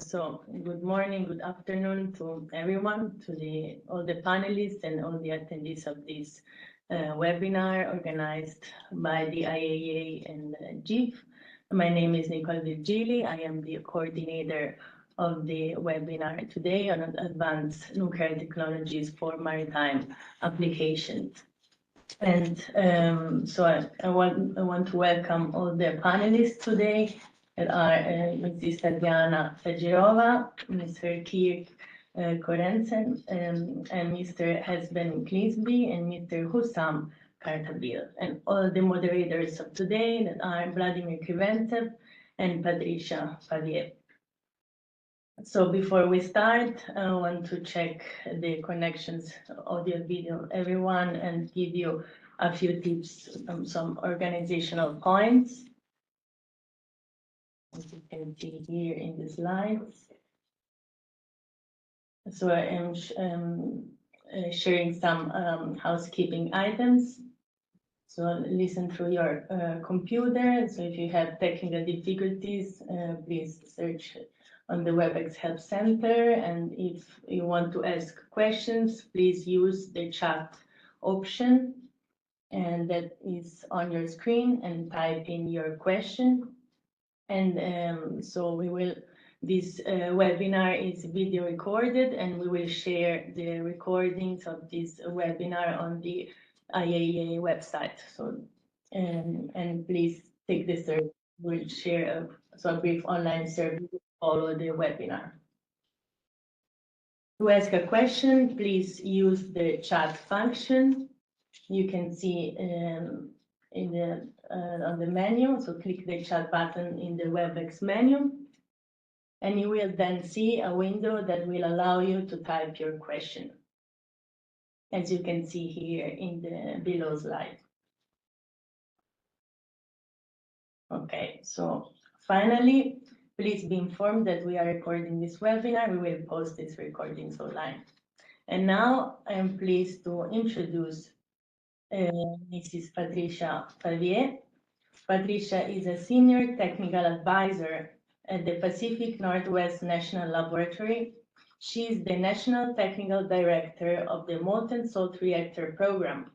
So good morning, good afternoon to everyone, to all the panelists and all the attendees of this webinar organized by the IAEA and GIF. My name is Nicole Virgili. I am the coordinator of the webinar today on advanced nuclear technologies for maritime applications. And so I want to welcome all the panelists today that are Mrs. Tatiana Tagirova, Mr. Kirk Sorensen, and Mr. Esben Klinkby, and Mr. Hussam Khartabil, and all the moderators of today that are Vladimir Kriventsev and Patricia Paviet. So before we start, I want to check the connections, audio, video, everyone, and give you a few tips, some organizational points. As you can see here in the slides. So I am sharing some housekeeping items. So listen through your computer. So if you have technical difficulties, please search on the WebEx Help Center. And if you want to ask questions, please use the chat option. And that is on your screen, and type in your question. And so this webinar is video recorded, and we will share the recordings of this webinar on the IAEA website. So, and please take the survey. We'll share a brief online survey to follow the webinar. To ask a question, please use the chat function. You can see on the menu, so click the chat button in the WebEx menu, and you will then see a window that will allow you to type your question, as you can see here in the below slide. Okay, so finally, please be informed that we are recording this webinar. We will post these recordings online. And now I am pleased to introduce Mrs. Patricia Paviet. Patricia is a senior technical advisor at the Pacific Northwest National Laboratory. She is the National Technical Director of the Molten Salt Reactor Program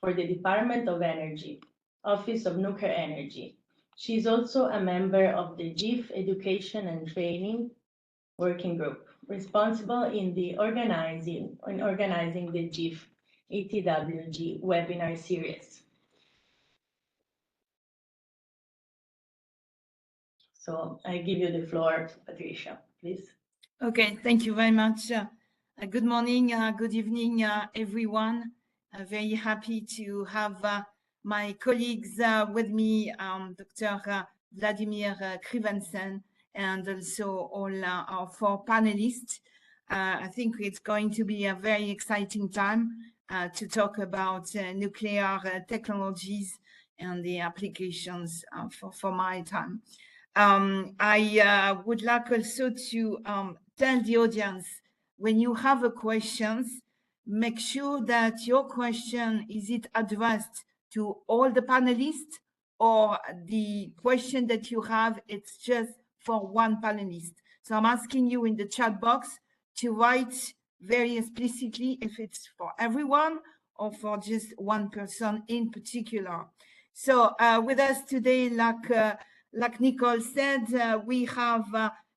for the Department of Energy, Office of Nuclear Energy. She is also a member of the GIF Education and Training Working Group, responsible in organizing the GIF ETWG webinar series. So I give you the floor, Patricia, please. Okay, thank you very much. Good morning, good evening, everyone. Very happy to have my colleagues with me, Dr. Vladimir Kriventsev, and also all our four panelists. I think it's going to be a very exciting time to talk about nuclear technologies and the applications for maritime. I would like also to tell the audience, when you have a questions, make sure that your question is it addressed to all the panelists, or the question that you have, it's just for one panelist. So I'm asking you in the chat box to write very explicitly if it's for everyone or for just one person in particular. So with us today, like Nicole said, we have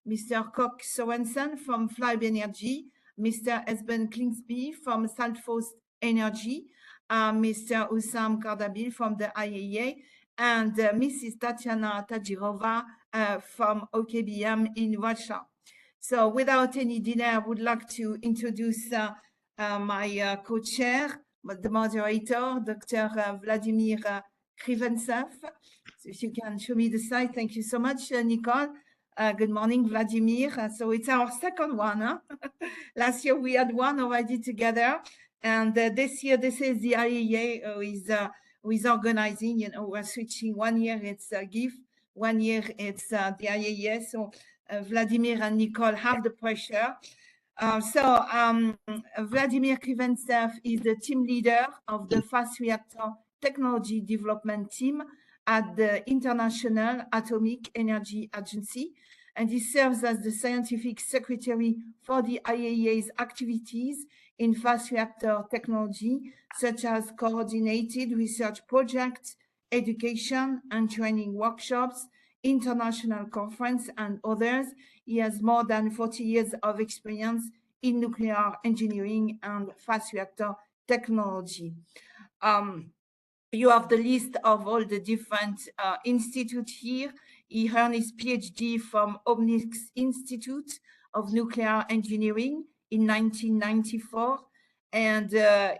Mr. Kirk Sorensen from Flibe Energy, Mr. Esben Klinkby from Saltfoss Energy, Mr. Hussam Khartabil from the IAEA, and Mrs. Tatiana Tagirova from OKBM in Russia. So without any delay, I would like to introduce my co-chair, the moderator, Dr. Vladimir Kriventsev. So if you can show me the slide, thank you so much, Nicole. Good morning, Vladimir. So it's our second one. Huh? Last year we had one already together, and this year this is the IAEA who is organizing. You know, we're switching. 1 year it's GIF, 1 year it's the IAEA. So Vladimir and Nicole have the pressure. Vladimir Kriventsev is the team leader of the fast reactor technology development team at the International Atomic Energy Agency, and he serves as the scientific secretary for the IAEA's activities in fast reactor technology, such as coordinated research projects, education and training workshops, international conference, and others. He has more than 40 years of experience in nuclear engineering and fast reactor technology. You have the list of all the different institutes here. He earned his PhD from Omnix Institute of Nuclear Engineering in 1994, and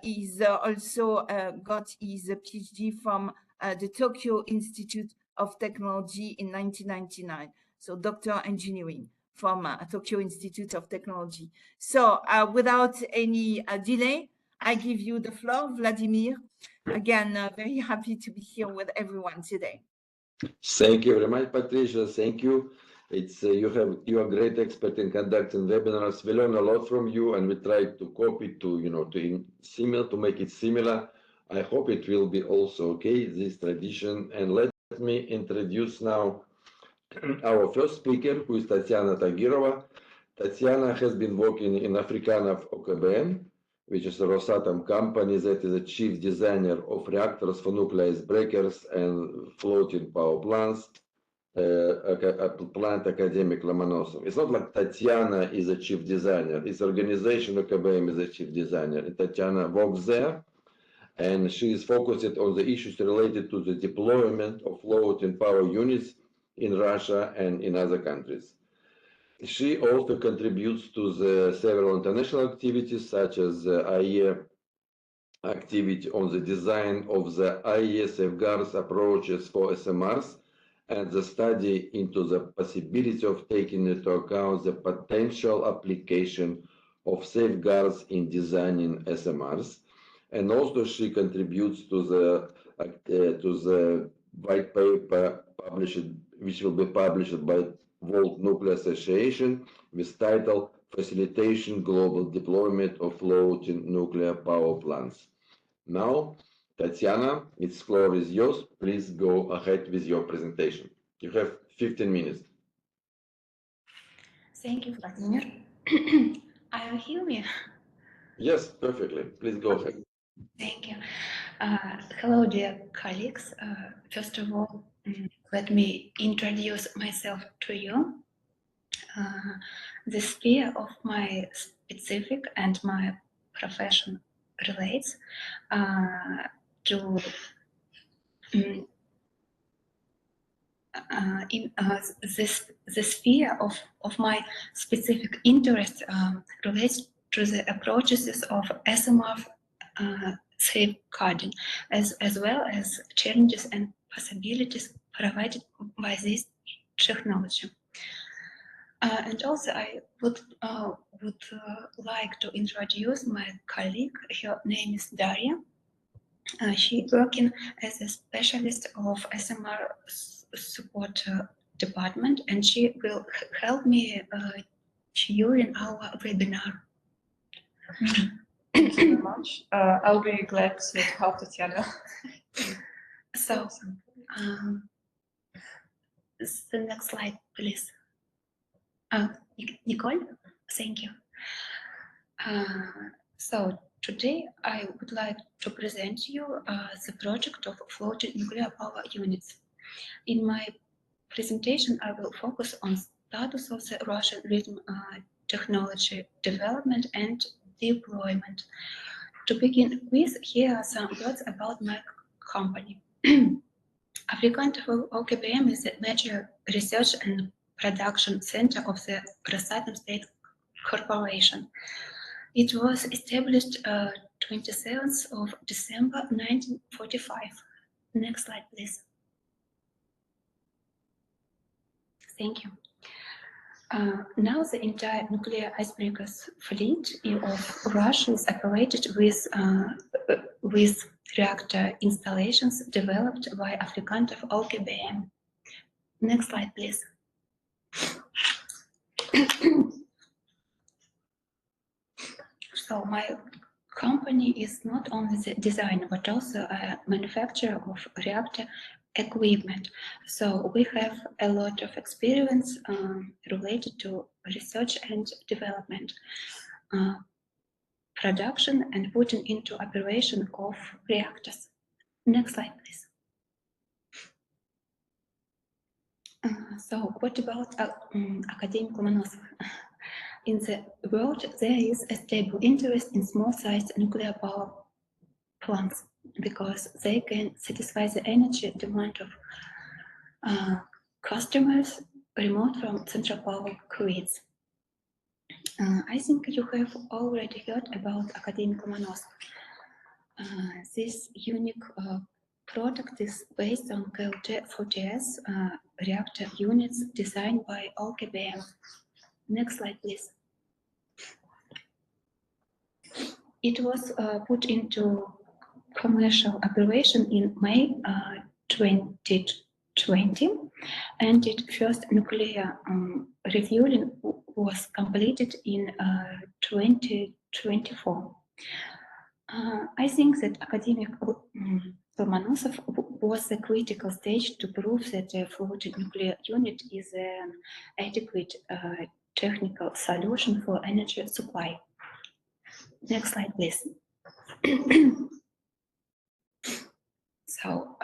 he's also got his PhD from the Tokyo Institute of Technology in 1999. So Doctor Engineering from Tokyo Institute of Technology. So without any delay, I give you the floor, Vladimir. Again, very happy to be here with everyone today. Thank you very much, Patricia. Thank you. It's you are a great expert in conducting webinars. We learn a lot from you, and we try to copy to make it similar. I hope it will be also okay, this tradition. And let me introduce now our first speaker, who is Tatiana Tagirova. Tatiana has been working in Africana of OKBM, which is a Rosatom company that is a chief designer of reactors for nuclear icebreakers and floating power plants, plant academic Lomonosov. It's not like Tatiana is a chief designer, it's organization OKBM is a chief designer. And Tatiana works there, and she is focused on the issues related to the deployment of floating power units in Russia and in other countries. She also contributes to the several international activities, such as the IAEA activity on the design of the IAEA safeguards approaches for SMRs, and the study into the possibility of taking into account the potential application of safeguards in designing SMRs. And also she contributes to the white paper which will be published by World Nuclear Association with title Facilitation Global Deployment of Floating Nuclear Power Plants. Now, Tatiana, its floor is yours. Please go ahead with your presentation. You have 15 minutes. Thank you, Vladimir. Are you hear me? Yes, perfectly. Please go ahead. Thank you. Hello, dear colleagues. First of all, let me introduce myself to you. The sphere of my specific and my profession relates to the sphere of my specific interest relates to the approaches of SMR safeguarding, as well as challenges and possibilities provided by this technology. And also, I would like to introduce my colleague. Her name is Daria. She working as a specialist of SMR support department, and she will help me during our webinar. Thank you very much. I'll be glad to help Tatiana. So, the next slide, please. Nicole, thank you. So today I would like to present you the project of floating nuclear power units. In my presentation, I will focus on status of the Russian rhythm technology development and deployment. To begin with, here are some words about my company. African OKBM is a major research and production center of the Rosatom State Corporation. It was established 27th of December 1945. Next slide, please. Thank you. Now the entire nuclear icebreakers fleet of Russia is operated with reactor installations developed by African OKBM. Next slide, please. So my company is not only the designer but also a manufacturer of reactor equipment. So we have a lot of experience related to research and development, production and putting into operation of reactors. Next slide, please. So what about academic Lomonosov? In the world, there is a stable interest in small-sized nuclear power plants because they can satisfy the energy demand of customers remote from central power grids. I think you have already heard about academic Lomonosov. This unique product is based on KLJ-40S reactor units designed by OKBM. Next slide, please. It was put into commercial operation in May 2020, and its first nuclear refueling was completed in 2024. I think that academic Lomonosov was a critical stage to prove that a floating nuclear unit is an adequate technical solution for energy supply. Next slide, please. So,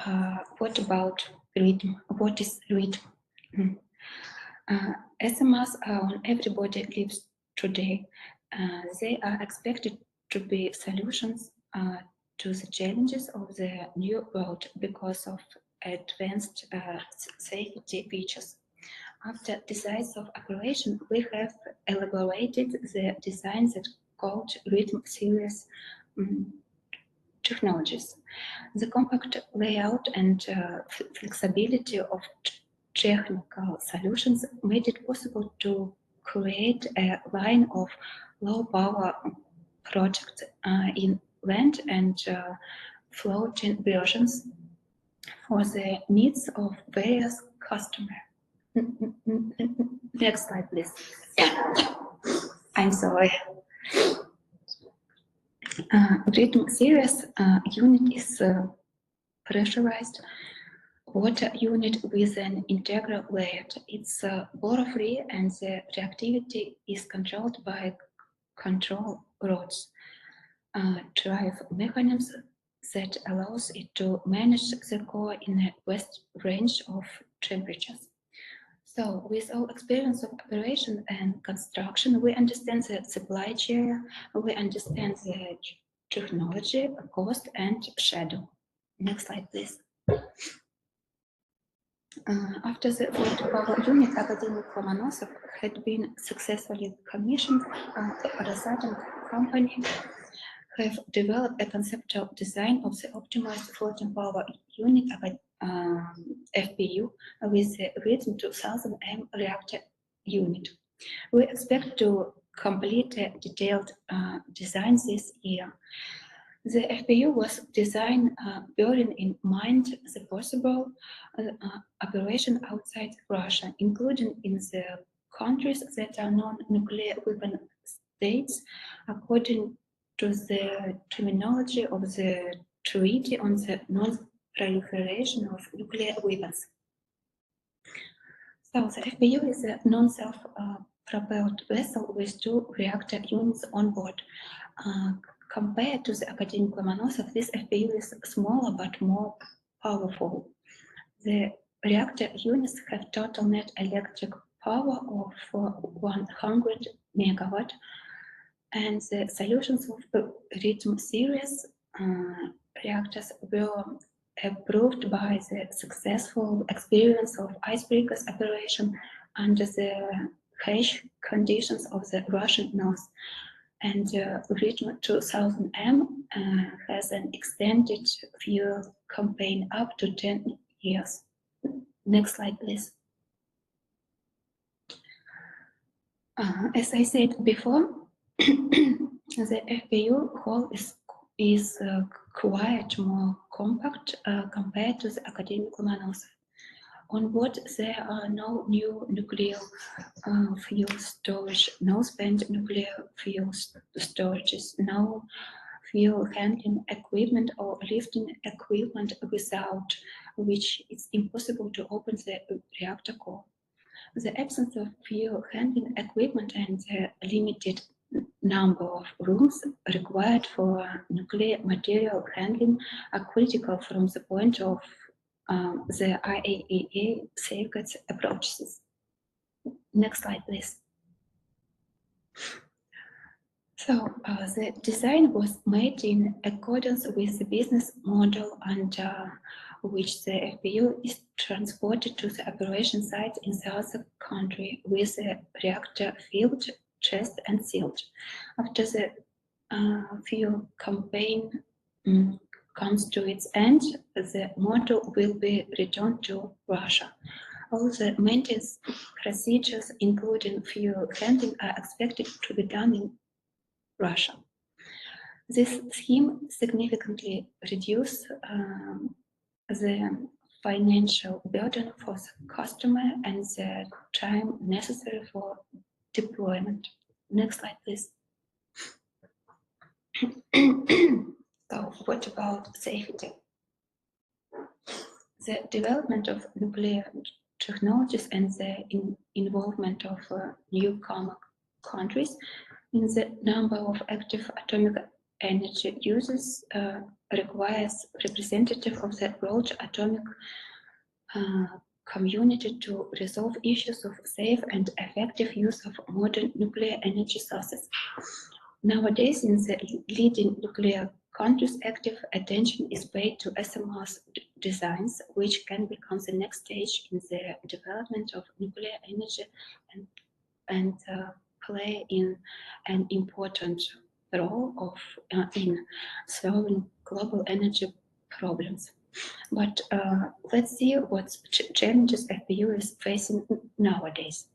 what about rhythm? What is rhythm? SMRs are on everybody lives today. They are expected to be solutions to the challenges of the new world because of advanced safety features. After decisions of operation, we have elaborated the designs that called rhythm series technologies. The compact layout and flexibility of technical solutions made it possible to create a line of low power projects in land and floating versions for the needs of various customers. Next slide, please. I'm sorry. Rhythm series unit is pressurized water unit with an integral layout. It's bore-free and the reactivity is controlled by control rods. Drive mechanisms that allows it to manage the core in a vast range of temperatures. So, with our experience of operation and construction, we understand the supply chain, we understand the technology, cost, and schedule. Next slide, please. After the floating power unit, academic Lomonosov had been successfully commissioned, the Rosatom company have developed a conceptual design of the optimized floating power unit FPU with the rhythm 2000 M reactor unit. We expect to complete a detailed design this year. The FPU was designed bearing in mind the possible operation outside Russia, including in the countries that are non-nuclear weapon states, according to the terminology of the Treaty on the Non-Proliferation of Nuclear Weapons. So the FPU is a non-self-propelled vessel with 2 reactor units on board. Compared to the academic Lomonosov, this FPU is smaller but more powerful. The reactor units have total net electric power of 100 megawatt, and the solutions of the rhythm series reactors were approved by the successful experience of icebreakers operation under the harsh conditions of the Russian North. And rhythm 2000 M has an extended fuel campaign up to 10 years. Next slide, please. As I said before, the FPU hull is quite more compact compared to the academic Lomonosov. On board, there are no new nuclear fuel storage, no spent nuclear fuel storages, no fuel handling equipment or lifting equipment without which it's impossible to open the reactor core. The absence of fuel handling equipment and the limited number of rooms required for nuclear material handling are critical from the point of the IAEA safeguards approaches. Next slide, please. So the design was made in accordance with the business model under which the FPU is transported to the operation site in the other country with the reactor filled, chest and sealed. After the fuel campaign comes to its end, the model will be returned to Russia. All the maintenance procedures, including fuel handling, are expected to be done in Russia. This scheme significantly reduces the financial burden for the customer and the time necessary for deployment. Next slide, please. So, what about safety? The development of nuclear technologies and the involvement of newcomer countries in the number of active atomic energy users requires representatives of the broad atomic community to resolve issues of safe and effective use of modern nuclear energy sources. Nowadays, in the leading nuclear countries, active attention is paid to SMR designs, which can become the next stage in the development of nuclear energy and play in an important role in solving global energy problems. But let's see what challenges FPU is facing nowadays.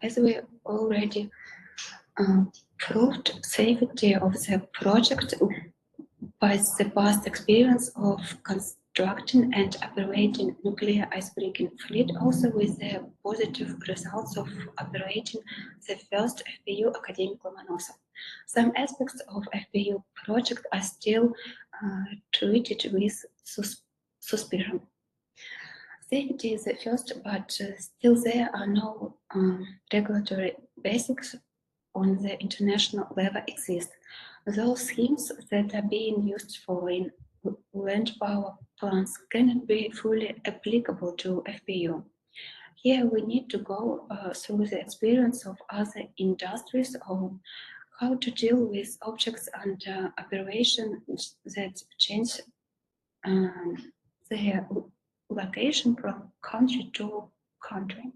As we already proved safety of the project by the past experience of constructing and operating nuclear icebreaking fleet, also with the positive results of operating the first FPU academic Lomonosov. Some aspects of FPU project are still treated with suspicion. Safety is the first, but still there are no regulatory basics on the international level exist. Those schemes that are being used for in land power plants cannot be fully applicable to FPU. Here we need to go through the experience of other industries on how to deal with objects under operation that change their location from country to country.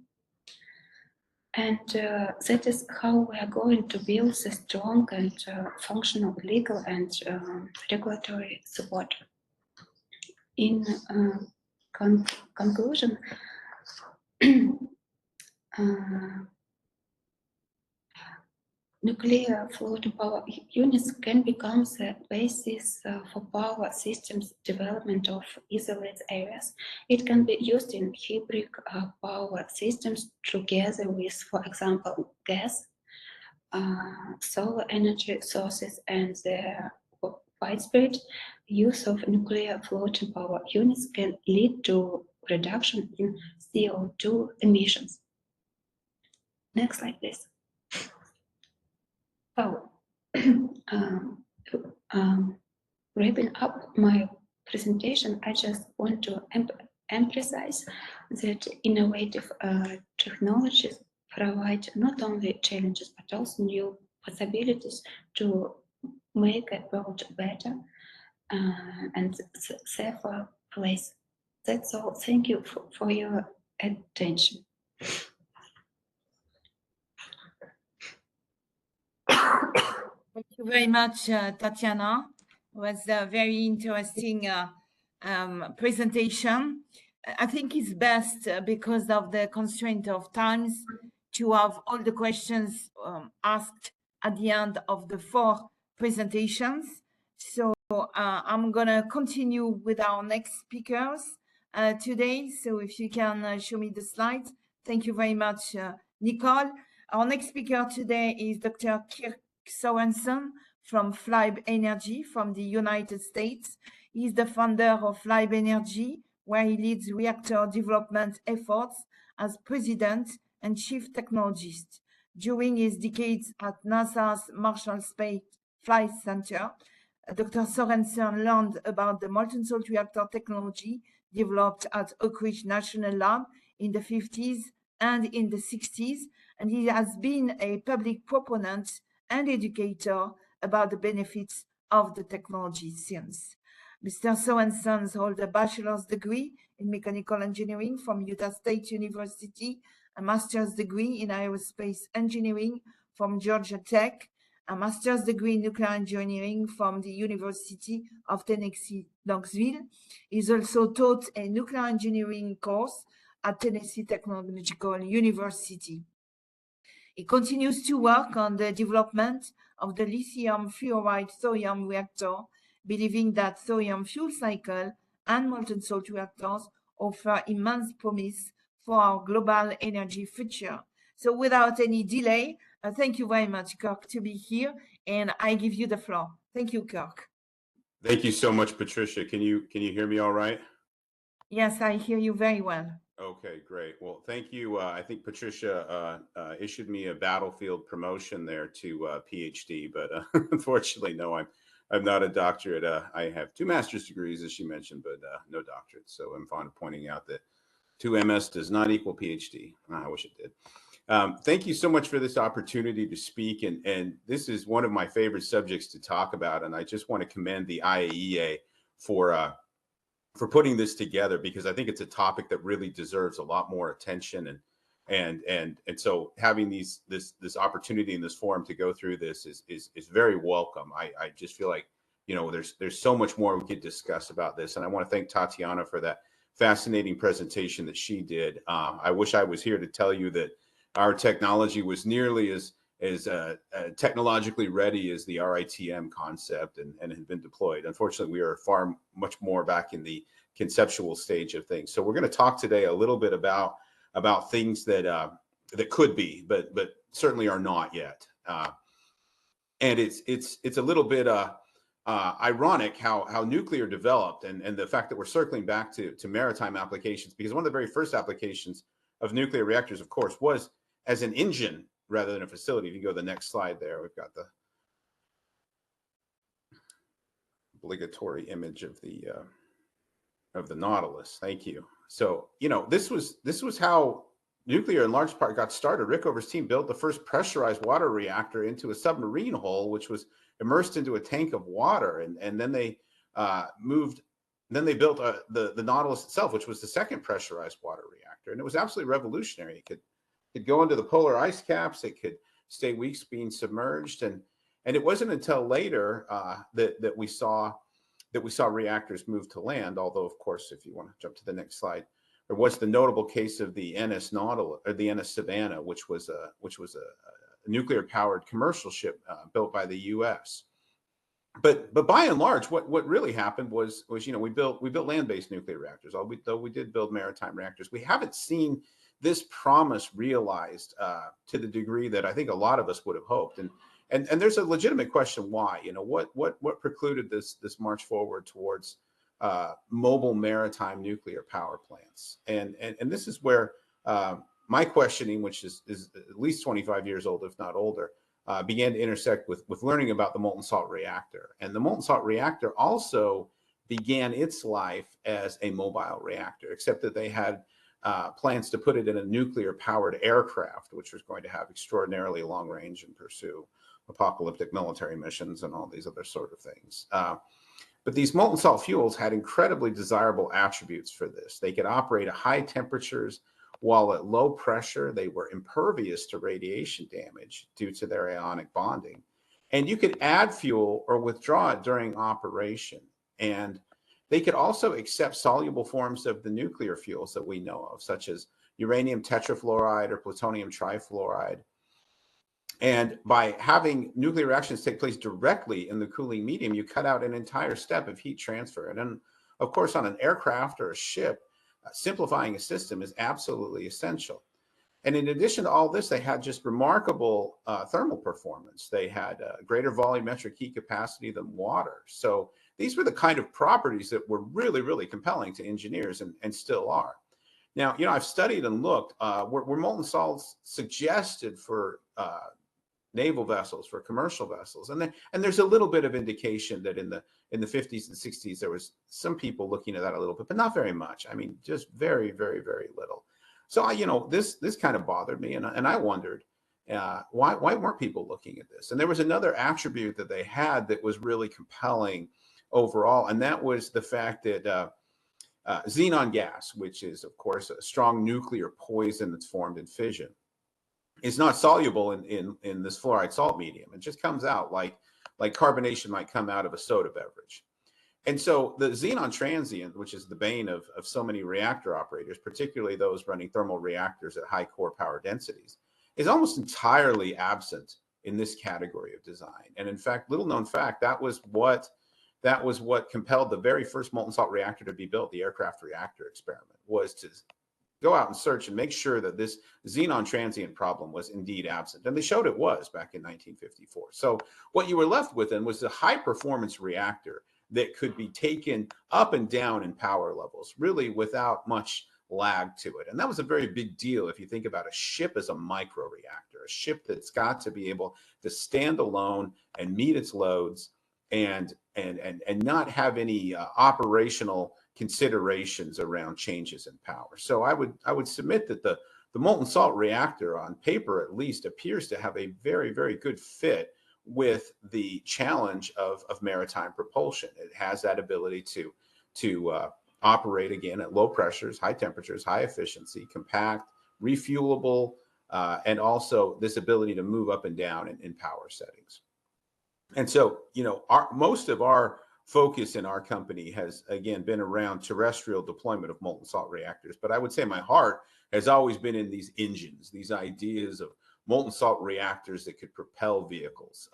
And that is how we are going to build a strong and functional legal and regulatory support. In conclusion, nuclear floating power units can become the basis for power systems development of isolated areas. It can be used in hybrid power systems together with, for example, gas, solar energy sources, and the widespread use of nuclear floating power units can lead to reduction in CO2 emissions. Next slide, please. So, wrapping up my presentation, I just want to emphasize that innovative technologies provide not only challenges but also new possibilities to make a world better and safer place. That's all. Thank you for your attention. Thank you very much, Tatiana. It was a very interesting presentation. I think it's best because of the constraint of times to have all the questions asked at the end of the 4 presentations. So I'm going to continue with our next speakers today. So if you can show me the slides. Thank you very much, Nicole. Our next speaker today is Dr. Kirk Sorensen from Flibe Energy from the United States. He's the founder of Flibe Energy, where he leads reactor development efforts as president and chief technologist. During his decades at NASA's Marshall Space Flight Center, Dr. Sorensen learned about the molten salt reactor technology developed at Oak Ridge National Lab in the 50s and in the 60s, and he has been a public proponent and educator about the benefits of the technology since. Mr. Sorensen holds a bachelor's degree in mechanical engineering from Utah State University, a master's degree in aerospace engineering from Georgia Tech, a master's degree in nuclear engineering from the University of Tennessee, Knoxville. He's also taught a nuclear engineering course at Tennessee Technological University. He continues to work on the development of the lithium fluoride thorium reactor, believing that thorium fuel cycle and molten salt reactors offer immense promise for our global energy future. So without any delay, thank you very much, Kirk, to be here, and I give you the floor. Thank you, Kirk. Thank you so much, Patricia. Can you hear me all right? Yes, I hear you very well. Okay, great. Well, thank you. I think Patricia issued me a battlefield promotion there to PhD, but unfortunately, no, I'm not a doctorate. I have 2 master's degrees, as she mentioned, but no doctorate. So I'm fond of pointing out that 2 MS does not equal PhD. I wish it did. Thank you so much for this opportunity to speak. And this is one of my favorite subjects to talk about. And I just want to commend the IAEA for putting this together, because I think it's a topic that really deserves a lot more attention. And so having this opportunity in this forum to go through this is very welcome. I just feel like, you know, there's so much more we could discuss about this. And I want to thank Tatiana for that fascinating presentation that she did. I wish I was here to tell you that our technology was nearly as technologically ready as the RITM concept and had been deployed. Unfortunately, we are much more back in the conceptual stage of things. So we're going to talk today a little bit about things that could be, but certainly are not yet. And it's a little bit ironic how nuclear developed, and the fact that we're circling back to maritime applications, because one of the very first applications of nuclear reactors, of course, was as an engine rather than a facility. If you go to the next slide there, we've got the obligatory image of the Nautilus. Thank you. So, you know, this was how nuclear in large part got started. Rickover's team built the first pressurized water reactor into a submarine hull, which was immersed into a tank of water. And then they built the Nautilus itself, which was the second pressurized water reactor. And it was absolutely revolutionary. It could go into the polar ice caps. It could stay weeks being submerged. And it wasn't until later that we saw reactors move to land. Although, of course, if you want to jump to the next slide, there was the notable case of the NS Nautilus, or the NS Savannah, which was a nuclear-powered commercial ship built by the U.S. But by and large, what really happened was you know, we built land-based nuclear reactors. Though we did build maritime reactors, we haven't seen this promise realized to the degree that I think a lot of us would have hoped. And there's a legitimate question why. You know, what precluded this march forward towards mobile maritime nuclear power plants? And this is where my questioning, which is at least 25 years old, if not older, began to intersect with learning about the molten salt reactor. And the molten salt reactor also began its life as a mobile reactor, except that they had plans to put it in a nuclear-powered aircraft, which was going to have extraordinarily long range and pursue apocalyptic military missions and all these other sort of things. But these molten salt fuels had incredibly desirable attributes for this. They could operate at high temperatures, while at low pressure, they were impervious to radiation damage due to their ionic bonding. And you could add fuel or withdraw it during operation. And they could also accept soluble forms of the nuclear fuels that we know of, such as uranium tetrafluoride or plutonium trifluoride. And by having nuclear reactions take place directly in the cooling medium, you cut out an entire step of heat transfer. And then, of course, on an aircraft or a ship, simplifying a system is absolutely essential. And in addition to all this, they had just remarkable thermal performance. They had greater volumetric heat capacity than water. So these were the kind of properties that were really, really compelling to engineers and still are. Now, I've studied and looked were molten salts suggested for naval vessels, for commercial vessels, and there's a little bit of indication that in the 50s and 60s there was some people looking at that a little bit, but not very much. I mean, just very, very, very little. So this kind of bothered me, and I wondered why weren't people looking at this? And there was another attribute that they had that was really compelling overall, and that was the fact that xenon gas, which is of course a strong nuclear poison that's formed in fission, is not soluble in this fluoride salt medium. It just comes out like carbonation might come out of a soda beverage. And so the xenon transient, which is the bane of so many reactor operators, particularly those running thermal reactors at high core power densities, is almost entirely absent in this category of design. And in fact, little known fact, that was what compelled the very first molten salt reactor to be built, the aircraft reactor experiment, was to go out and search and make sure that this xenon transient problem was indeed absent. And they showed it was back in 1954. So what you were left with then was a high performance reactor that could be taken up and down in power levels, really without much lag to it. And that was a very big deal if you think about a ship as a micro reactor, a ship that's got to be able to stand alone and meet its loads and not have any operational considerations around changes in power. So I would submit that the molten salt reactor, on paper at least, appears to have a very, very good fit with the challenge of maritime propulsion. It has that ability to operate again at low pressures, high temperatures, high efficiency, compact, refuelable, and also this ability to move up and down in power settings. And so, most of our focus in our company has, again, been around terrestrial deployment of molten salt reactors. But I would say my heart has always been in these engines, these ideas of molten salt reactors that could propel vehicles.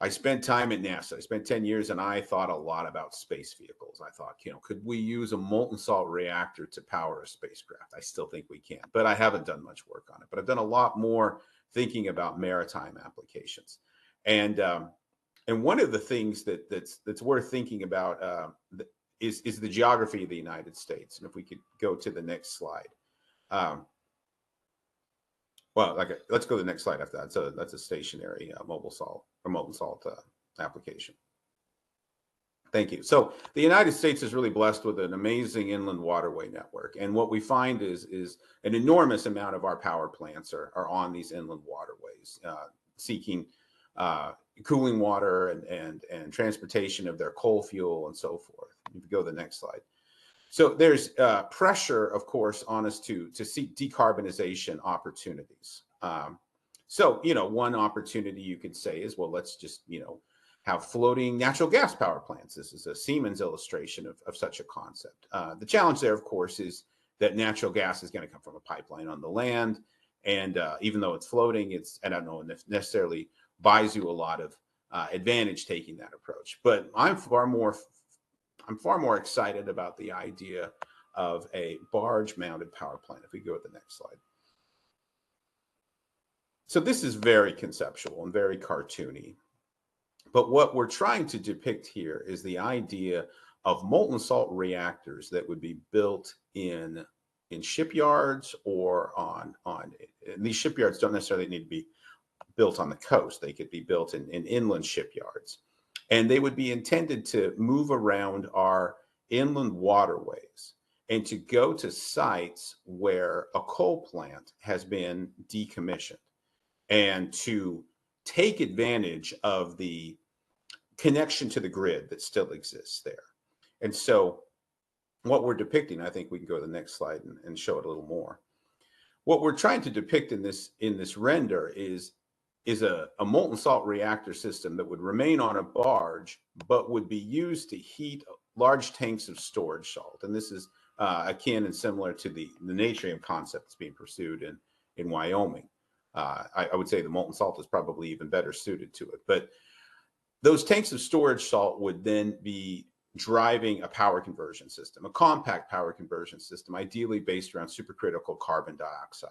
I spent time at NASA. I spent 10 years, and I thought a lot about space vehicles. I thought, could we use a molten salt reactor to power a spacecraft? I still think we can, but I haven't done much work on it. But I've done a lot more thinking about maritime applications. And one of the things that's worth thinking about is the geography of the United States. And if we could go to the next slide. Let's go to the next slide after that. So that's a stationary mobile salt or molten salt application. Thank you. So the United States is really blessed with an amazing inland waterway network. And what we find is an enormous amount of our power plants are on these inland waterways, seeking cooling water and transportation of their coal fuel and so forth. If you go to the next slide. So there's pressure, of course, on us to seek decarbonization opportunities. So, one opportunity you could say is, well, let's just, have floating natural gas power plants. This is a Siemens illustration of such a concept. The challenge there, of course, is that natural gas is going to come from a pipeline on the land. And even though it's floating, I don't know if necessarily buys you a lot of advantage taking that approach. But I'm far more excited about the idea of a barge-mounted power plant. If we go to the next slide. So this is very conceptual and very cartoony. But what we're trying to depict here is the idea of molten salt reactors that would be built in shipyards or on these shipyards don't necessarily need to be built on the coast. They could be built in inland shipyards. And they would be intended to move around our inland waterways and to go to sites where a coal plant has been decommissioned and to take advantage of the connection to the grid that still exists there. And so what we're depicting, I think we can go to the next slide and show it a little more. What we're trying to depict in this render is a molten salt reactor system that would remain on a barge, but would be used to heat large tanks of storage salt. And this is akin and similar to the natrium concept that's being pursued in Wyoming. I would say the molten salt is probably even better suited to it. But those tanks of storage salt would then be driving a power conversion system, a compact power conversion system, ideally based around supercritical carbon dioxide.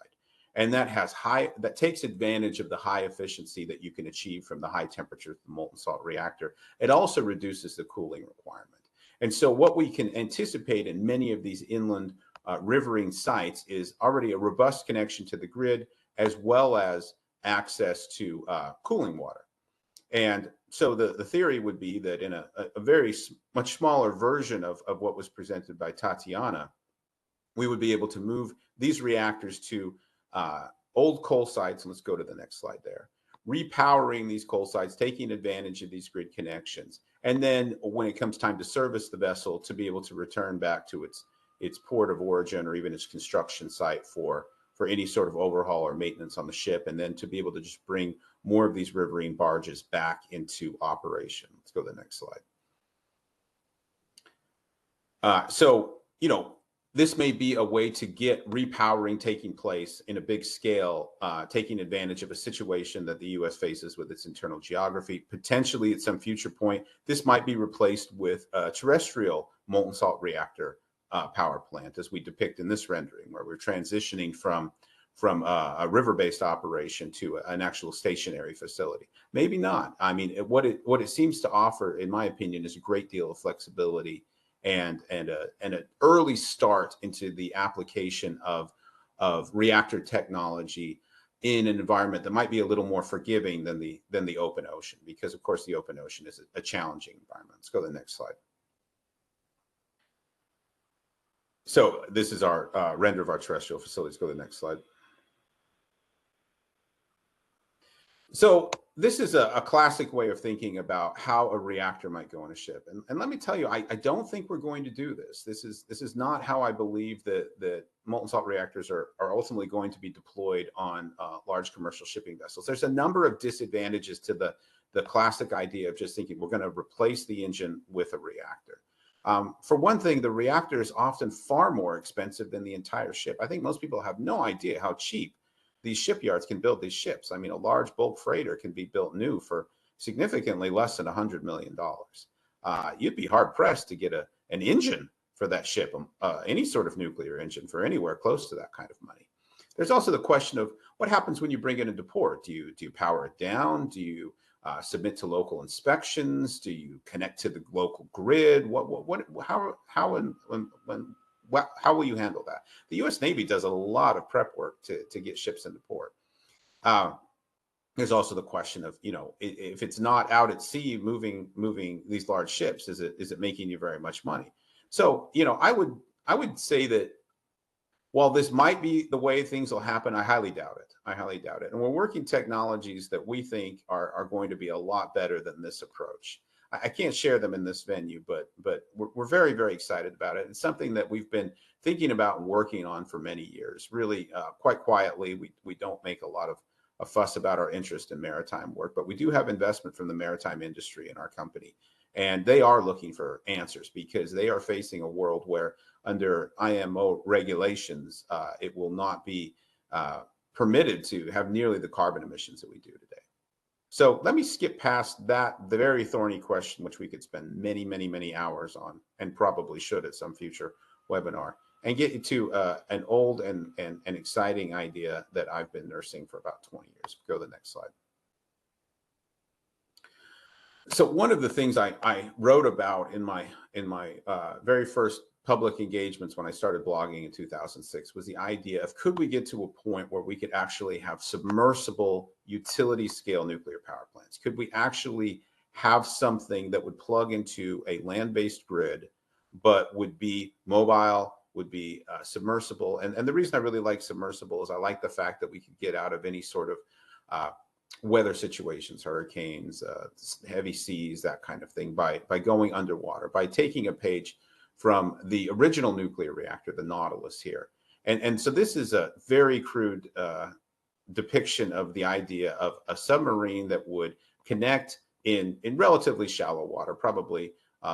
And that takes advantage of the high efficiency that you can achieve from the high temperature of the molten salt reactor. It also reduces the cooling requirement. And so what we can anticipate in many of these inland riverine sites is already a robust connection to the grid, as well as access to cooling water. And so the theory would be that in a very much smaller version of what was presented by Tatiana, we would be able to move these reactors to old coal sites. And let's go to the next slide there. Repowering these coal sites, taking advantage of these grid connections. And then when it comes time to service the vessel, to be able to return back to its port of origin or even its construction site for any sort of overhaul or maintenance on the ship, and then to be able to just bring more of these riverine barges back into operation. Let's go to the next slide. So, this may be a way to get repowering taking place in a big scale, taking advantage of a situation that the U.S. faces with its internal geography. Potentially at some future point, this might be replaced with a terrestrial molten salt reactor power plant, as we depict in this rendering, where we're transitioning from a river-based operation to an actual stationary facility. Maybe not. I mean, what it seems to offer, in my opinion, is a great deal of flexibility and an early start into the application of reactor technology in an environment that might be a little more forgiving than the open ocean, because of course the open ocean is a challenging environment. Let's go to the next slide. So this is our render of our terrestrial facilities. Go to the next slide. So this is a classic way of thinking about how a reactor might go on a ship. And let me tell you, I don't think we're going to do this. This is not how I believe that molten salt reactors are ultimately going to be deployed on large commercial shipping vessels. There's a number of disadvantages to the classic idea of just thinking we're going to replace the engine with a reactor. For one thing, the reactor is often far more expensive than the entire ship. I think most people have no idea how cheap these shipyards can build these ships. I mean, a large bulk freighter can be built new for significantly less than $100 million. You'd be hard pressed to get an engine for that ship, any sort of nuclear engine, for anywhere close to that kind of money. There's also the question of what happens when you bring it into port. Do you power it down? Do you submit to local inspections? Do you connect to the local grid? How will you handle that? The U.S. Navy does a lot of prep work to get ships into port. There's also the question of, if it's not out at sea moving these large ships, is it making you very much money? So, I would say that while this might be the way things will happen, I highly doubt it. And we're working technologies that we think are going to be a lot better than this approach. I can't share them in this venue, but we're very, very excited about it. It's something that we've been thinking about and working on for many years, really quite quietly. We don't make a lot of a fuss about our interest in maritime work, but we do have investment from the maritime industry in our company. And they are looking for answers because they are facing a world where under IMO regulations, it will not be permitted to have nearly the carbon emissions that we do today. So let me skip past the very thorny question, which we could spend many, many, many hours on, and probably should at some future webinar, and get you to an old and exciting idea that I've been nursing for about 20 years. Go to the next slide. So one of the things I wrote about in my very first public engagements when I started blogging in 2006 was the idea of, could we get to a point where we could actually have submersible utility scale nuclear power plants? Could we actually have something that would plug into a land-based grid, but would be mobile, would be submersible? And the reason I really like submersible is I like the fact that we could get out of any sort of weather situations, hurricanes, heavy seas, that kind of thing, by going underwater, by taking a page from the original nuclear reactor, the Nautilus here. And so this is a very crude depiction of the idea of a submarine that would connect in relatively shallow water, probably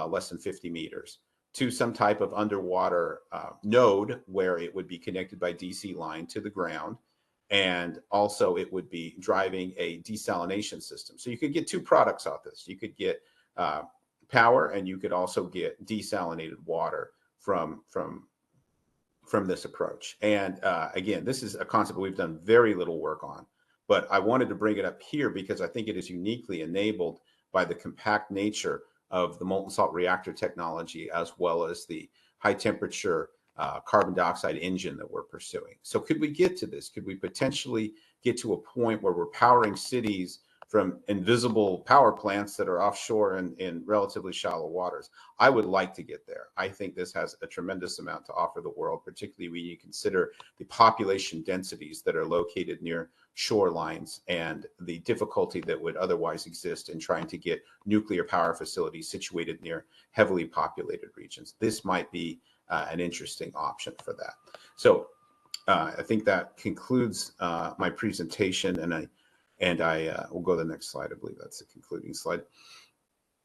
less than 50 meters, to some type of underwater node where it would be connected by DC line to the ground. And also it would be driving a desalination system. So you could get two products out of this. You could get power, and you could also get desalinated water from from this approach. And again, this is a concept we've done very little work on, but I wanted to bring it up here because I think it is uniquely enabled by the compact nature of the molten salt reactor technology, as well as the high temperature carbon dioxide engine that we're pursuing. So could we get to this? Could we potentially get to a point where we're powering cities from invisible power plants that are offshore in relatively shallow waters? I would like to get there. I think this has a tremendous amount to offer the world, particularly when you consider the population densities that are located near shorelines and the difficulty that would otherwise exist in trying to get nuclear power facilities situated near heavily populated regions. This might be an interesting option for that. So I think that concludes my presentation, and I will go to the next slide. I believe that's the concluding slide.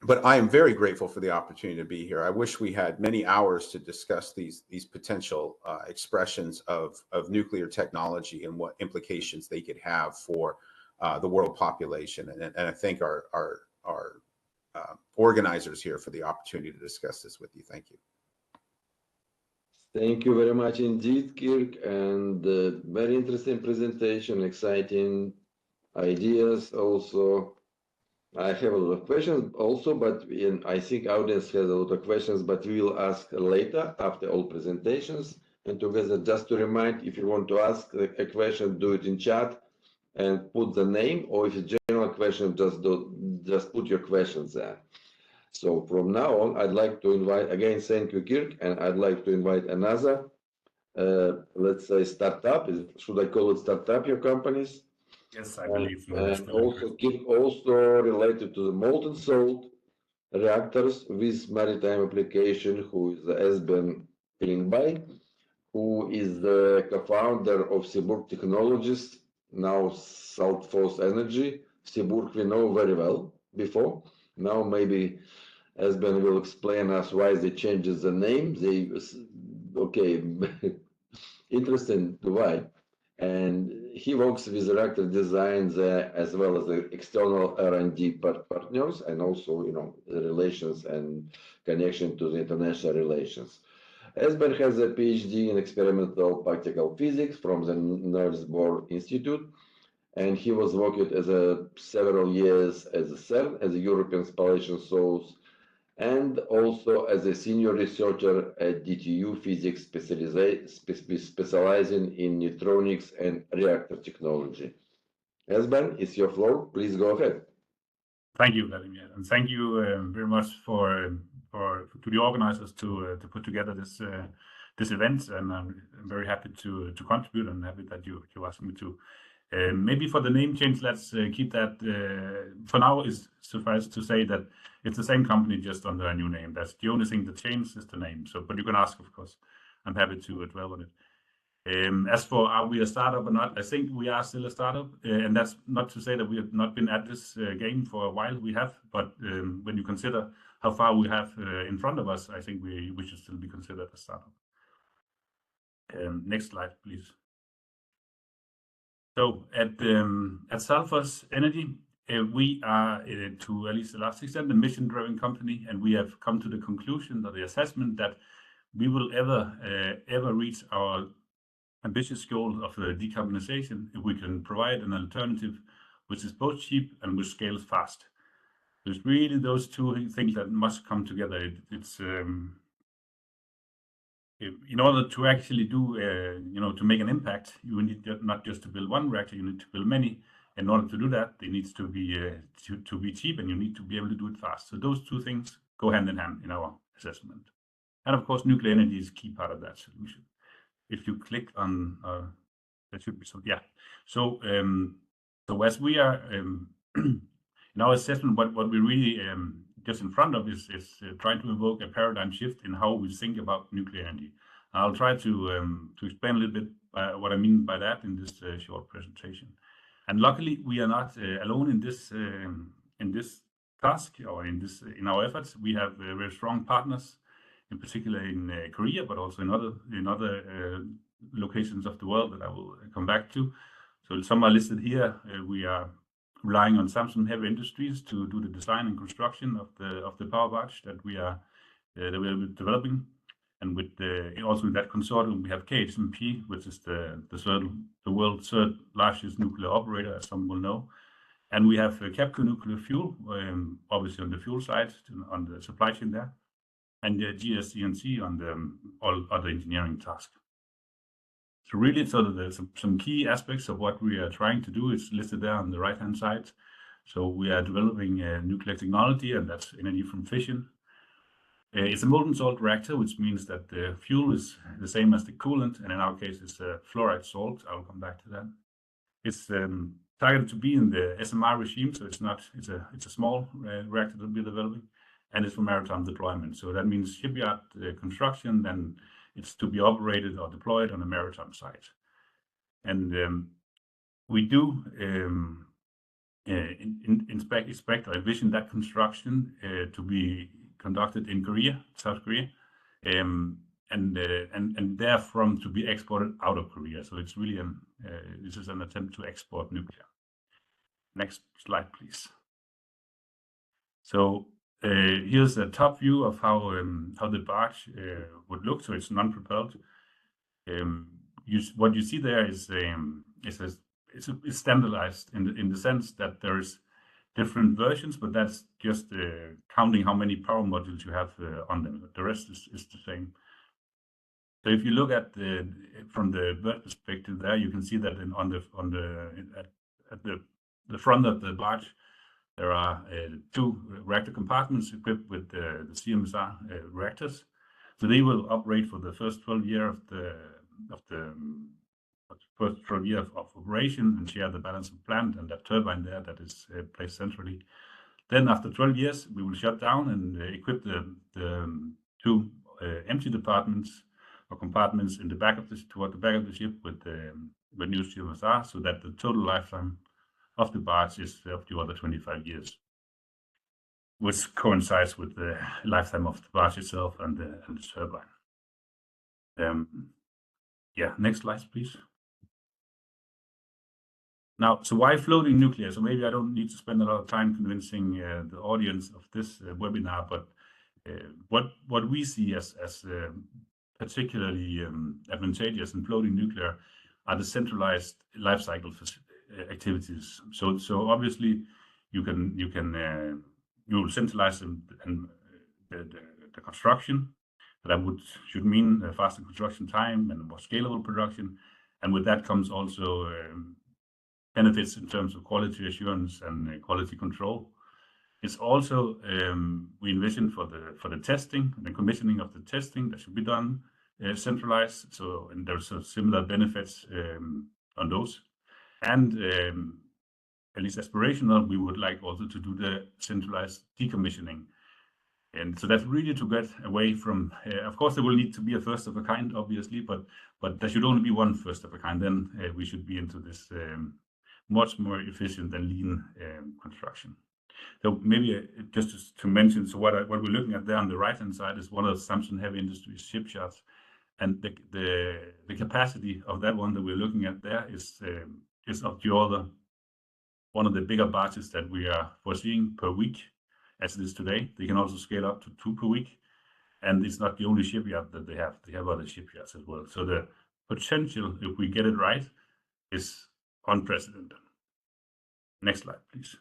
But I am very grateful for the opportunity to be here. I wish we had many hours to discuss these potential expressions of nuclear technology and what implications they could have for the world population. And I thank our organizers here for the opportunity to discuss this with you. Thank you. Thank you very much indeed, Kirk, and very interesting presentation, exciting ideas also. I have a lot of questions also, but I think audience has a lot of questions, but we will ask later after all presentations. And together, just to remind, if you want to ask a question, do it in chat and put the name, or if it's a general question, just put your questions there. So from now on, I'd like to invite, again, thank you, Kirk, and I'd like to invite another, let's say, startup. Should I call it startup, your companies? Yes, I believe so. And also Kirk, also related to the molten salt reactors with maritime application, who is Esben Klinkby, who is the co-founder of Seaburg Technologies, now Saltfoss Energy. Seaburg we know very well before. Now maybe Esben will explain us why they changes the name. Okay, interesting why. And he works with reactor designs as well as the external R&D partners, and also, you know, the relations and connection to the international relations. Esben has a PhD in experimental practical physics from the Niels Bohr Institute, and he was working as several years as a CERN, as a European Spallation Source, and also as a senior researcher at DTU Physics, specializing in neutronics and reactor technology. Esben, it's your floor. Please go ahead. Thank you, Vladimir, and thank you very much to the organizers to put together this event. And I'm very happy to contribute, and happy that you asked me to. Maybe for the name change, let's keep that for now. Is suffice to say that it's the same company, just under a new name. That's the only thing that changed, is the name. So, but you can ask, of course. I'm happy to dwell on it. As for are we a startup or not, I think we are still a startup, and that's not to say that we have not been at this game for a while. We have, but when you consider how far we have in front of us, I think we should still be considered a startup. Next slide, please. So at Saltfoss Energy, we are, to at least the last extent, a mission-driven company, and we have come to the conclusion or the assessment that we will ever reach our ambitious goal of decarbonization if we can provide an alternative which is both cheap and which scales fast. There's really those two things that must come together. In order to actually do, to make an impact, you need not just to build one reactor, you need to build many. In order to do that, they need to be cheap, and you need to be able to do it fast. So those two things go hand in hand in our assessment. And of course, nuclear energy is a key part of that solution. If you click on, that should be so, yeah. So, as we are in our assessment, what we really just in front of is trying to evoke a paradigm shift in how we think about nuclear energy. I'll try to explain a little bit what I mean by that in this short presentation. And luckily, we are not alone in this task or in our efforts. We have very strong partners, in particular in Korea, but also in other locations of the world that I will come back to. So some are listed here. We are relying on Samsung Heavy Industries to do the design and construction of the power barge that we are developing. And with also in that consortium, we have KHNP, which is the world's third largest nuclear operator, as some will know. And we have Capco Nuclear Fuel, obviously on the fuel side, on the supply chain there, and GSCNC on the all other engineering tasks. So really, sort of there's some key aspects of what we are trying to do is listed there on the right-hand side. So we are developing nuclear technology, and that's energy from fission. It's a molten salt reactor, which means that the fuel is the same as the coolant, and in our case, it's a fluoride salt. I'll come back to that. It's targeted to be in the SMR regime, so it's a small reactor that we're developing, and it's for maritime deployment. So that means shipyard construction, then it's to be operated or deployed on a maritime site. And we do expect or envision that construction to be conducted in Korea, South Korea, and therefrom to be exported out of Korea. So it's really this is an attempt to export nuclear. Next slide, please. So here's a top view of how the barge would look. So it's non-propelled. What you see there is it's standardized in the sense that there's different versions, but that's just counting how many power modules you have on them. The rest is the same. So if you look at from the bird perspective there, you can see that at the front of the barge, there are 2 reactor compartments equipped with the CMSR reactors. So they will operate for the first 12 years of operation and share the balance of plant and that turbine there that is placed centrally. Then after 12 years, we will shut down and equip the 2 empty departments or compartments in the back of toward the back of the ship with new CMSR, so that the total lifetime of the barge is of the other 25 years, which coincides with the lifetime of the barge itself and the turbine. Yeah, next slide, please. Now, so why floating nuclear? So maybe I don't need to spend a lot of time convincing the audience of this webinar, but what we see as particularly advantageous in floating nuclear are the centralized life cycle activities. So obviously you will centralize the construction. That should mean a faster construction time and more scalable production, and with that comes also benefits in terms of quality assurance and quality control. It's also we envision for the testing and the commissioning of the testing that should be done centralized. So and there's similar benefits on those, and at least aspirational, we would like also to do the centralized decommissioning. And so that's really to get away from, of course, there will need to be a first of a kind, obviously, but there should only be one first of a kind. Then we should be into this much more efficient and lean construction. So maybe just to mention, so what we're looking at there on the right-hand side is one of the Samsung Heavy Industries shipyards, and the capacity of that one that we're looking at there is of the order one of the bigger barges that we are foreseeing per week, as it is today. They can also scale up to 2 per week, and it's not the only shipyard that they have. They have other shipyards as well. So the potential, if we get it right, is unprecedented. Next slide, please.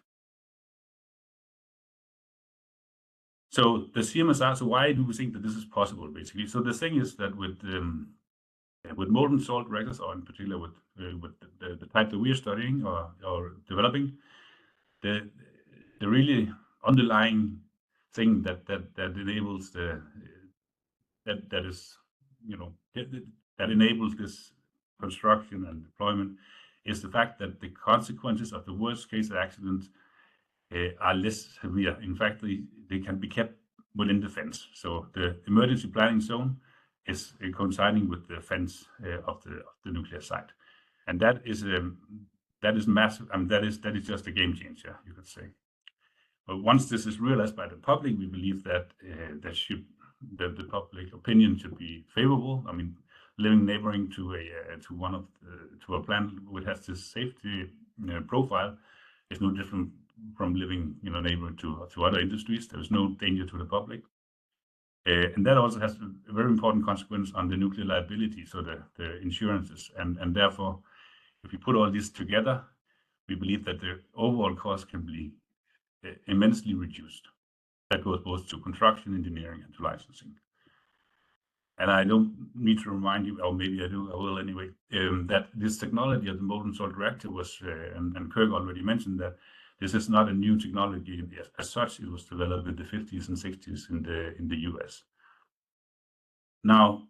So the CMSR, so why do we think that this is possible, basically? So the thing is that with molten salt reactors, or in particular with the type that we are studying or developing, the really underlying thing that enables that enables this construction and deployment is the fact that the consequences of the worst case accident are less severe. In fact, they can be kept within the fence. So the emergency planning zone is coinciding with the fence of the nuclear site, and that is massive. I mean, that is just a game changer, you could say. But once this is realized by the public, we believe that the public opinion should be favorable. I mean, living neighboring to a plant which has this safety profile is no different from living neighboring to other industries. There is no danger to the public. And that also has a very important consequence on the nuclear liability, so the insurances. And therefore, if we put all this together, we believe that the overall cost can be immensely reduced. That goes both to construction, engineering, and to licensing. And I don't need to remind you, or maybe I do, I will anyway, that this technology of the molten salt reactor was, and Kirk already mentioned that this is not a new technology as such. It was developed in the 50s and 60s in the US. Now,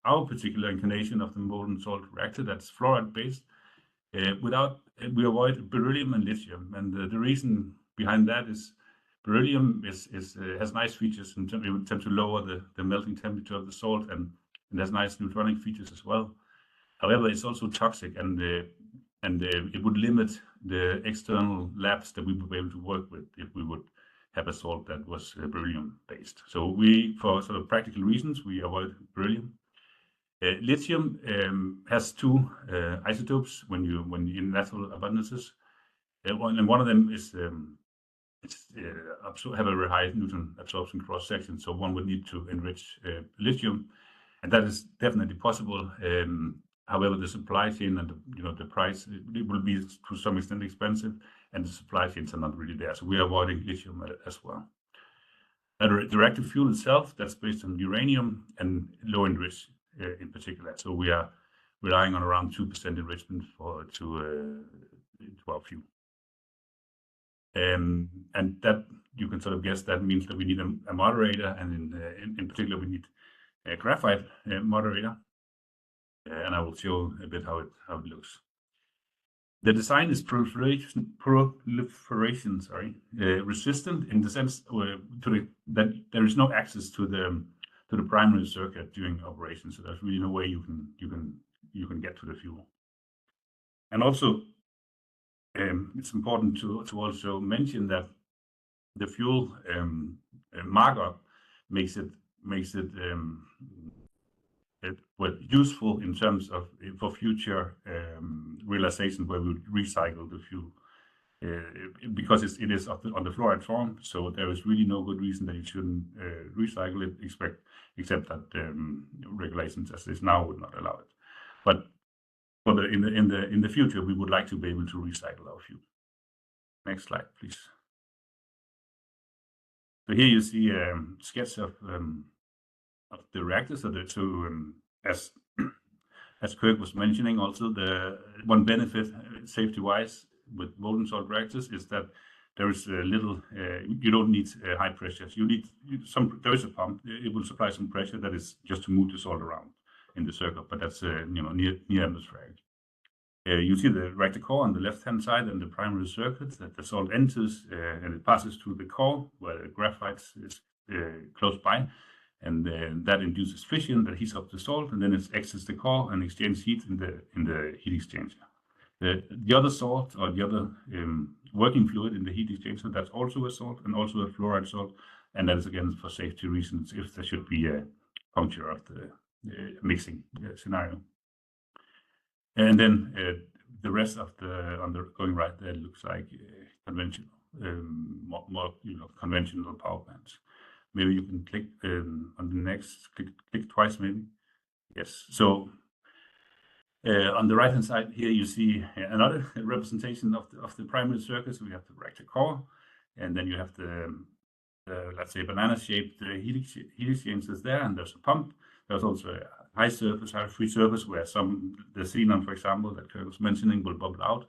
our particular incarnation of the molten salt reactor, that's fluoride based, we avoid beryllium and lithium. And the reason behind that is beryllium has nice features in terms to lower the melting temperature of the salt, and it has nice neutronic features as well. However, it's also toxic, and it would limit the external labs that we would be able to work with if we would have a salt that was beryllium based. So we, for sort of practical reasons, we avoid beryllium. Lithium has two isotopes when in natural abundances, and one of them is have a very high neutron absorption cross section. So one would need to enrich lithium, and that is definitely possible. However, the supply chain and the price, it will be to some extent expensive, and the supply chains are not really there. So we are avoiding lithium as well. The reactive fuel itself, that's based on uranium and low enriched in particular. So we are relying on around 2% enrichment to our fuel. And that you can sort of guess that means that we need a moderator, and in particular we need a graphite moderator. And I will show a bit how it looks. The design is proliferation resistant in the sense that there is no access to the primary circuit during operation. So there's really no way you can get to the fuel. And also, it's important to also mention that the fuel markup makes it useful in terms of for future realization where we would recycle the fuel, because it is on the fluoride form. So there is really no good reason that you shouldn't recycle it, except that regulations as is now would not allow it. But in the future, we would like to be able to recycle our fuel. Next slide, please. So here you see a sketch of the reactor. So as Kirk was mentioning, also the one benefit safety-wise with molten salt reactors is that there is little. You don't need high pressures. You need some. There is a pump. It will supply some pressure that is just to move the salt around in the circuit, but that's near atmospheric. You see the reactor core on the left-hand side and the primary circuit that the salt enters, and it passes through the core where the graphite is close by. And that induces fission that heats up the salt, and then it exits the core and exchanges heat in the heat exchanger. The other salt, or the other working fluid in the heat exchanger, that's also a salt and also a fluoride salt, and that is again for safety reasons if there should be a puncture of the mixing scenario. And then the rest of on the going right there looks like conventional, more conventional power plants. Maybe you can click on the next, click twice maybe. Yes, so on the right hand side here you see another representation of the primary circuit. So we have the reactor core, and then you have the let's say banana shaped heat exchangers there, and there's a pump. There's also a high free surface where the xenon, for example, that Kirk was mentioning, will bubble out.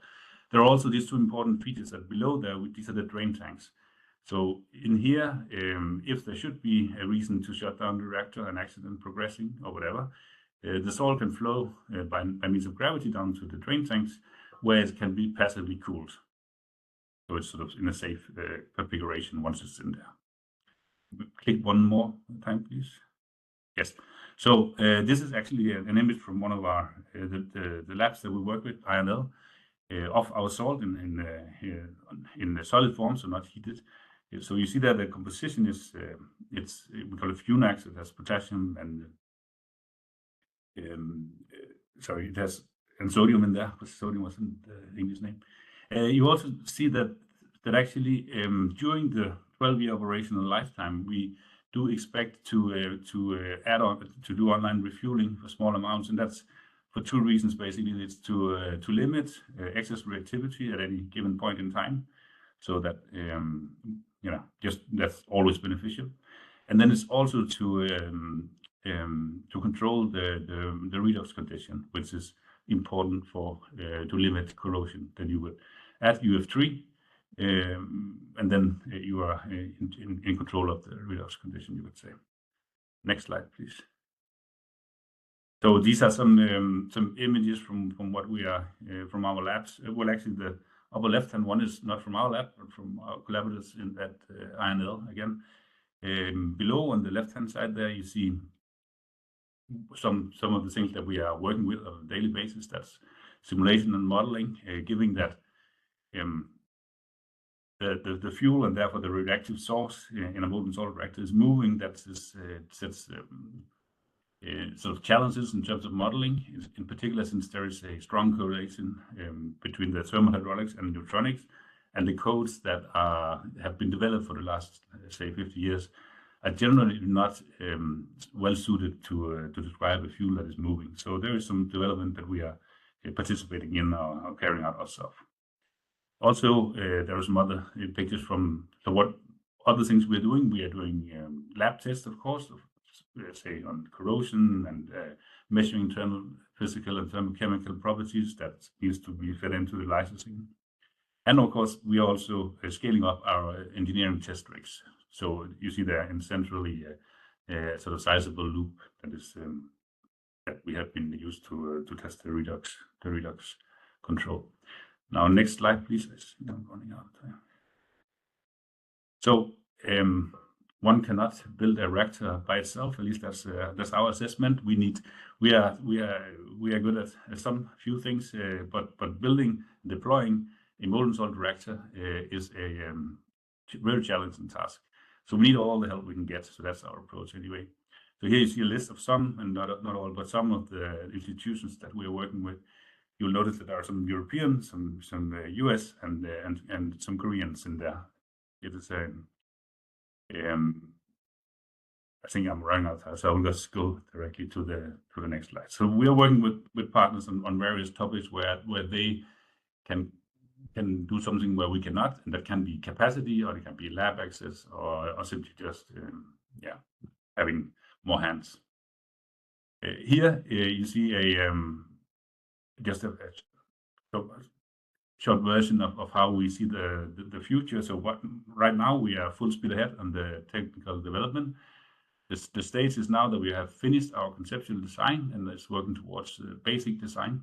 There are also these two important features that below there, these are the drain tanks. So in here, if there should be a reason to shut down the reactor, an accident progressing or whatever, the salt can flow by means of gravity down to the drain tanks, where it can be passively cooled. So it's sort of in a safe configuration once it's in there. Click one more time, please. Yes. So this is actually an image from one of our the labs that we work with, INL, of our salt in the solid form, so not heated. So you see that the composition is we call it funax. It has potassium and sorry, it has sodium in there, but sodium wasn't the English name. You also see that actually during the 12-year operational lifetime, we do expect to add on to do online refueling for small amounts, and that's for two reasons. Basically, it's to limit excess reactivity at any given point in time, so that just that's always beneficial. And then it's also to control the redox condition, which is important for to limit corrosion. Then you would add UF3, and then you are in control of the redox condition, you would say. Next slide, please. So these are some images from what we are from our labs. Well, actually, the upper left-hand one is not from our lab, but from our collaborators at INL again. Below on the left-hand side there, you see some of the things that we are working with on a daily basis. That's simulation and modeling, giving that the fuel and therefore the reactive source in a molten salt reactor is moving. That sets sort of challenges in terms of modeling, in particular since there is a strong correlation between the thermohydraulics and neutronics, and the codes that have been developed for the last, say, 50 years are generally not well suited to describe a fuel that is moving. So there is some development that we are participating in or carrying out ourselves. Also, there are some other pictures from what other things we're doing. We are doing lab tests, of course, say on corrosion and measuring internal physical and thermochemical properties that needs to be fed into the licensing. And of course, we are also scaling up our engineering test rigs. So you see there in centrally sort of sizable loop that is that we have been used to test the redox control. Now, next slide, please. I see I'm running out of time. So one cannot build a reactor by itself. At least that's our assessment. We are good at some few things, but building, deploying a molten salt reactor is a very challenging task. So we need all the help we can get. So that's our approach anyway. So here you see a list of some, and not all, but some of the institutions that we are working with. You'll notice that there are some European, some US, and some Koreans in there. It is I think I'm running out of time, so I'll just go directly to the next slide. So we are working with partners on various topics where they can do something where we cannot, and that can be capacity, or it can be lab access, or simply just having more hands. Here you see a just a short version of how we see the future. So right now we are full speed ahead on the technical development. The stage is now that we have finished our conceptual design and it's working towards the basic design.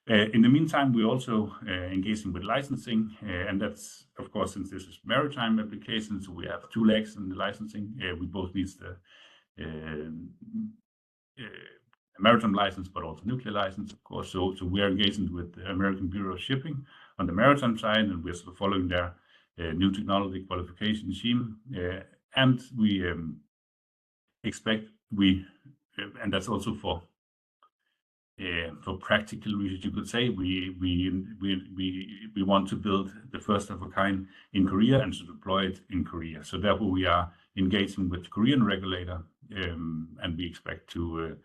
In the meantime, we're also engaging with licensing, and that's, of course, since this is maritime applications, so we have two legs in the licensing. We both need the maritime license, but also nuclear license, of course. So we are engaging with the American Bureau of Shipping on the maritime side, and we're sort of following their new technology qualification regime. And we expect and that's also for practical reasons, you could say, we want to build the first of a kind in Korea and to deploy it in Korea. So therefore, we are engaging with the Korean regulator, and we expect to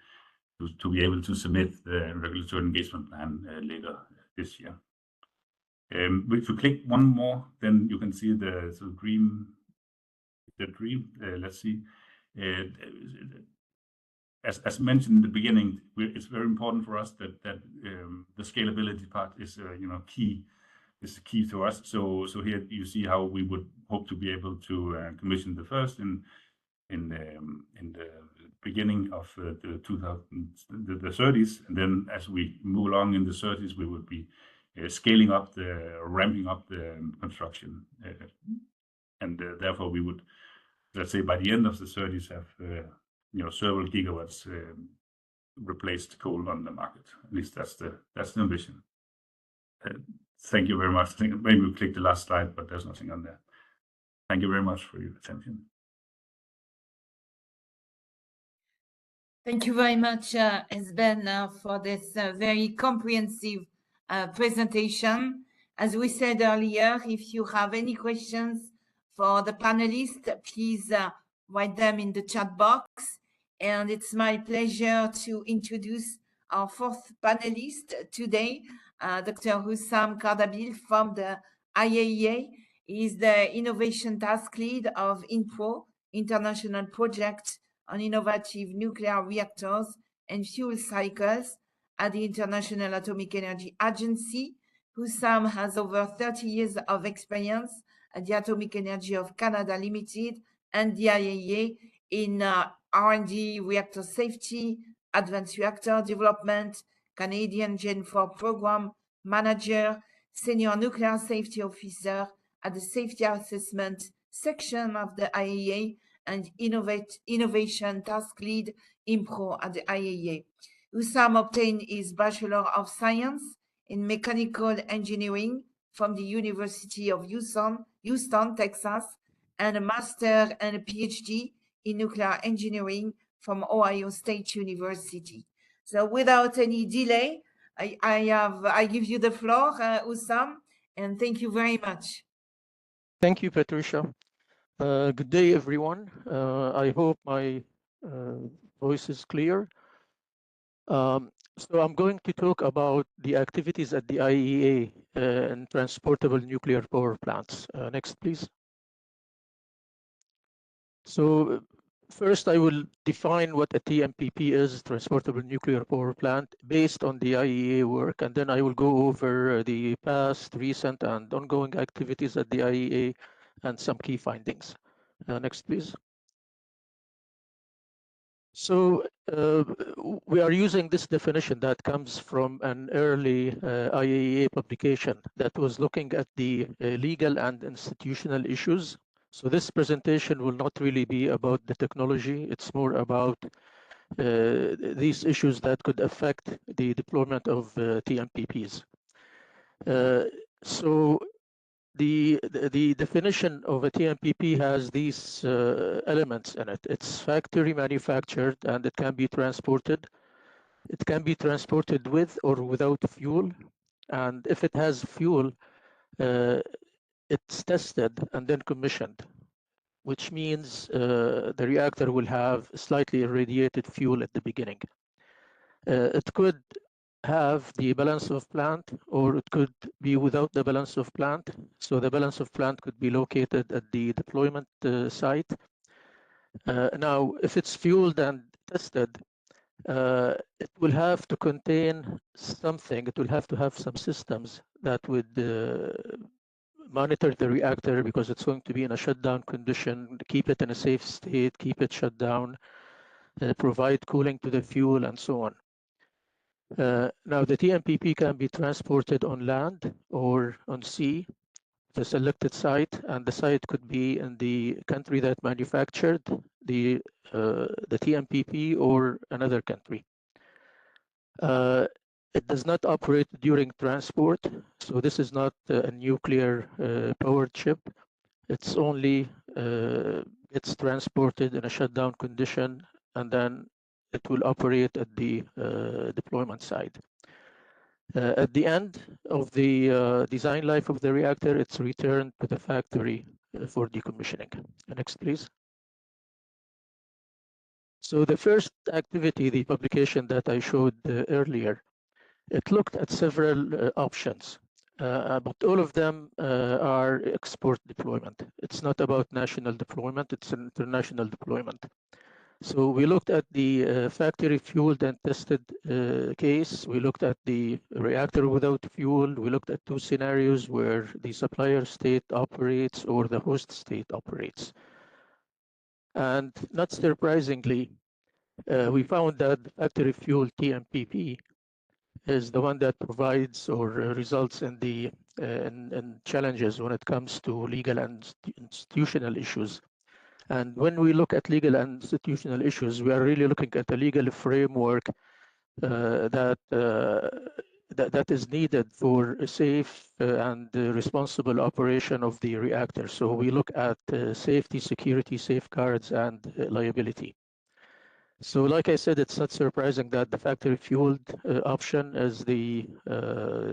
be able to submit the regulatory engagement plan later this year. If you click one more, then you can see the sort of dream. Let's see. As mentioned in the beginning, it's very important for us that the scalability part is key. Is the key to us. So here you see how we would hope to be able to commission the first in the beginning of the 30s, and then as we move along in the 30s, we would be scaling up ramping up the construction, and therefore we would, let's say, by the end of the 30s have several gigawatts replaced coal on the market. At least that's the ambition. Thank you very much. I think maybe we click the last slide, but there's nothing on there. Thank you very much for your attention. Thank you very much, Esben, for this very comprehensive presentation. As we said earlier, if you have any questions for the panelists, please write them in the chat box. And it's my pleasure to introduce our fourth panelist today, Dr. Hussam Khartabil from the IAEA. He is the Innovation Task Lead of INPRO, International Project on Innovative Nuclear Reactors and Fuel Cycles at the International Atomic Energy Agency. Hussam has over 30 years of experience at the Atomic Energy of Canada Limited and the IAEA in R&D, reactor safety, advanced reactor development, Canadian Gen 4 program manager, senior nuclear safety officer at the safety assessment section of the IAEA, and innovation task lead INPRO at the IAEA. Hussam obtained his Bachelor of Science in Mechanical Engineering from the University of Houston, Texas, and a Master and a PhD in Nuclear Engineering from Ohio State University. So without any delay, I give you the floor, Hussam, and thank you very much. Thank you, Patricia. Good day, everyone. I hope my voice is clear. So I'm going to talk about the activities at the IAEA and transportable nuclear power plants. Next, please. So first, I will define what a TMPP is, transportable nuclear power plant, based on the IAEA work, and then I will go over the past, recent, and ongoing activities at the IAEA and some key findings. Next, please. So we are using this definition that comes from an early IAEA publication that was looking at the legal and institutional issues. So this presentation will not really be about the technology. It's more about these issues that could affect the deployment of TMPPs. So the definition of a TMPP has these elements in it. It's factory manufactured and it can be transported. It can be transported with or without fuel. And if it has fuel, it's tested and then commissioned, which means the reactor will have slightly irradiated fuel at the beginning. It could have the balance of plant, or it could be without the balance of plant. So the balance of plant could be located at the deployment site. Now, if it's fueled and tested, it will have to contain something. It will have to have some systems that would monitor the reactor, because it's going to be in a shutdown condition, keep it in a safe state, keep it shut down, provide cooling to the fuel, and so on. Now, the TMPP can be transported on land or on sea, the selected site, and the site could be in the country that manufactured the TMPP or another country. It does not operate during transport, so this is not a nuclear powered ship. It's only it's transported in a shutdown condition, and then it will operate at the deployment side. At the end of the design life of the reactor, it's returned to the factory for decommissioning. Next, please. So the first activity, the publication that I showed earlier, it looked at several options, but all of them are export deployment. It's not about national deployment, it's an international deployment. So we looked at the factory fueled and tested case. We looked at the reactor without fuel. We looked at two scenarios where the supplier state operates or the host state operates. And not surprisingly, we found that the factory fuel TMPP is the one that provides or results in the in challenges when it comes to legal and institutional issues. And when we look at legal and institutional issues, we are really looking at a legal framework that is needed for a safe and responsible operation of the reactor. So we look at safety, security, safeguards, and liability. So like I said, it's not surprising that the factory fueled option is the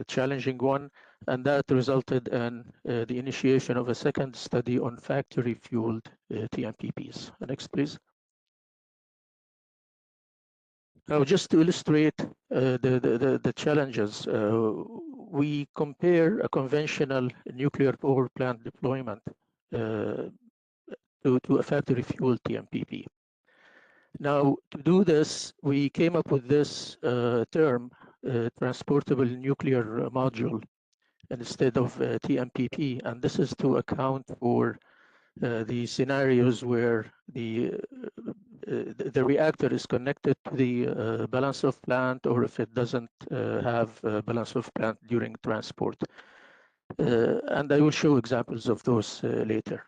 challenging one. and that resulted in the initiation of a second study on factory-fueled TMPPs. Next, please. Now, just to illustrate the challenges, we compare a conventional nuclear power plant deployment to a factory-fueled TMPP. Now, to do this, we came up with this term, transportable nuclear module, instead of TMPP, and this is to account for the scenarios where the reactor is connected to the balance of plant, or if it doesn't have balance of plant during transport. And I will show examples of those later.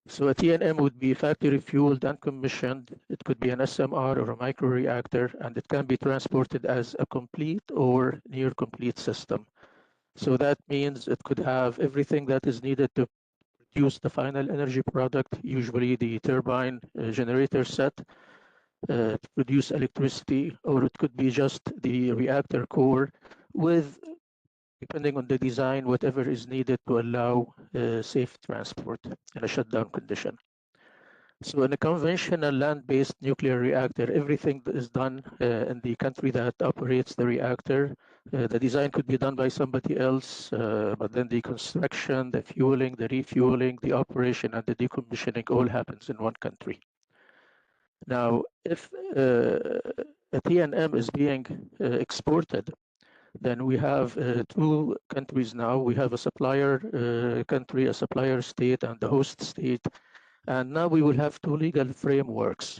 So a TNM would be factory fueled and commissioned. It could be an SMR or a microreactor, and it can be transported as a complete or near complete system. So that means it could have everything that is needed to produce the final energy product, usually the turbine generator set, to produce electricity, or it could be just the reactor core with, depending on the design, whatever is needed to allow safe transport in a shutdown condition. So in a conventional land-based nuclear reactor, everything is done in the country that operates the reactor. The design could be done by somebody else, but then the construction, the fueling, the refueling, the operation, and the decommissioning all happens in one country. Now, if a TNM is being exported, then we have two countries now. We have a supplier country, a supplier state, and the host state. And now we will have two legal frameworks.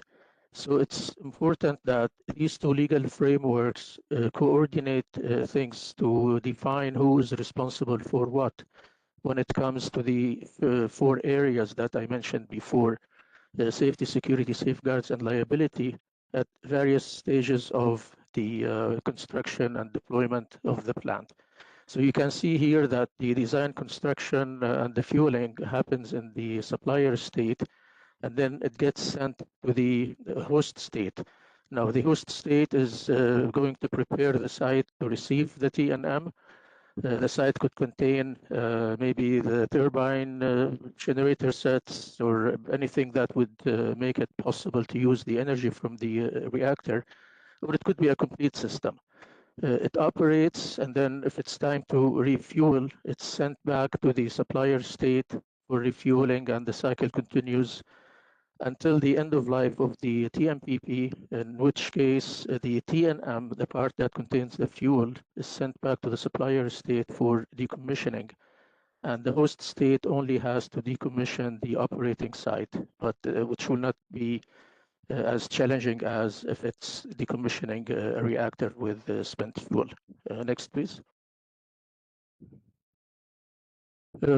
So it's important that these two legal frameworks coordinate things to define who is responsible for what when it comes to the 4 areas that I mentioned before: the safety, security, safeguards, and liability at various stages of the construction and deployment of the plant. So you can see here that the design, construction, and the fueling happens in the supplier state, and then it gets sent to the host state. Now, the host state is going to prepare the site to receive the TNM. The site could contain maybe the turbine generator sets or anything that would make it possible to use the energy from the reactor, or it could be a complete system. It operates, and then if it's time to refuel, it's sent back to the supplier state for refueling, and the cycle continues until the end of life of the TMPP, in which case the TNM, the part that contains the fuel, is sent back to the supplier state for decommissioning. And the host state only has to decommission the operating site, but which will not be as challenging as if it's decommissioning a reactor with spent fuel. Next, please.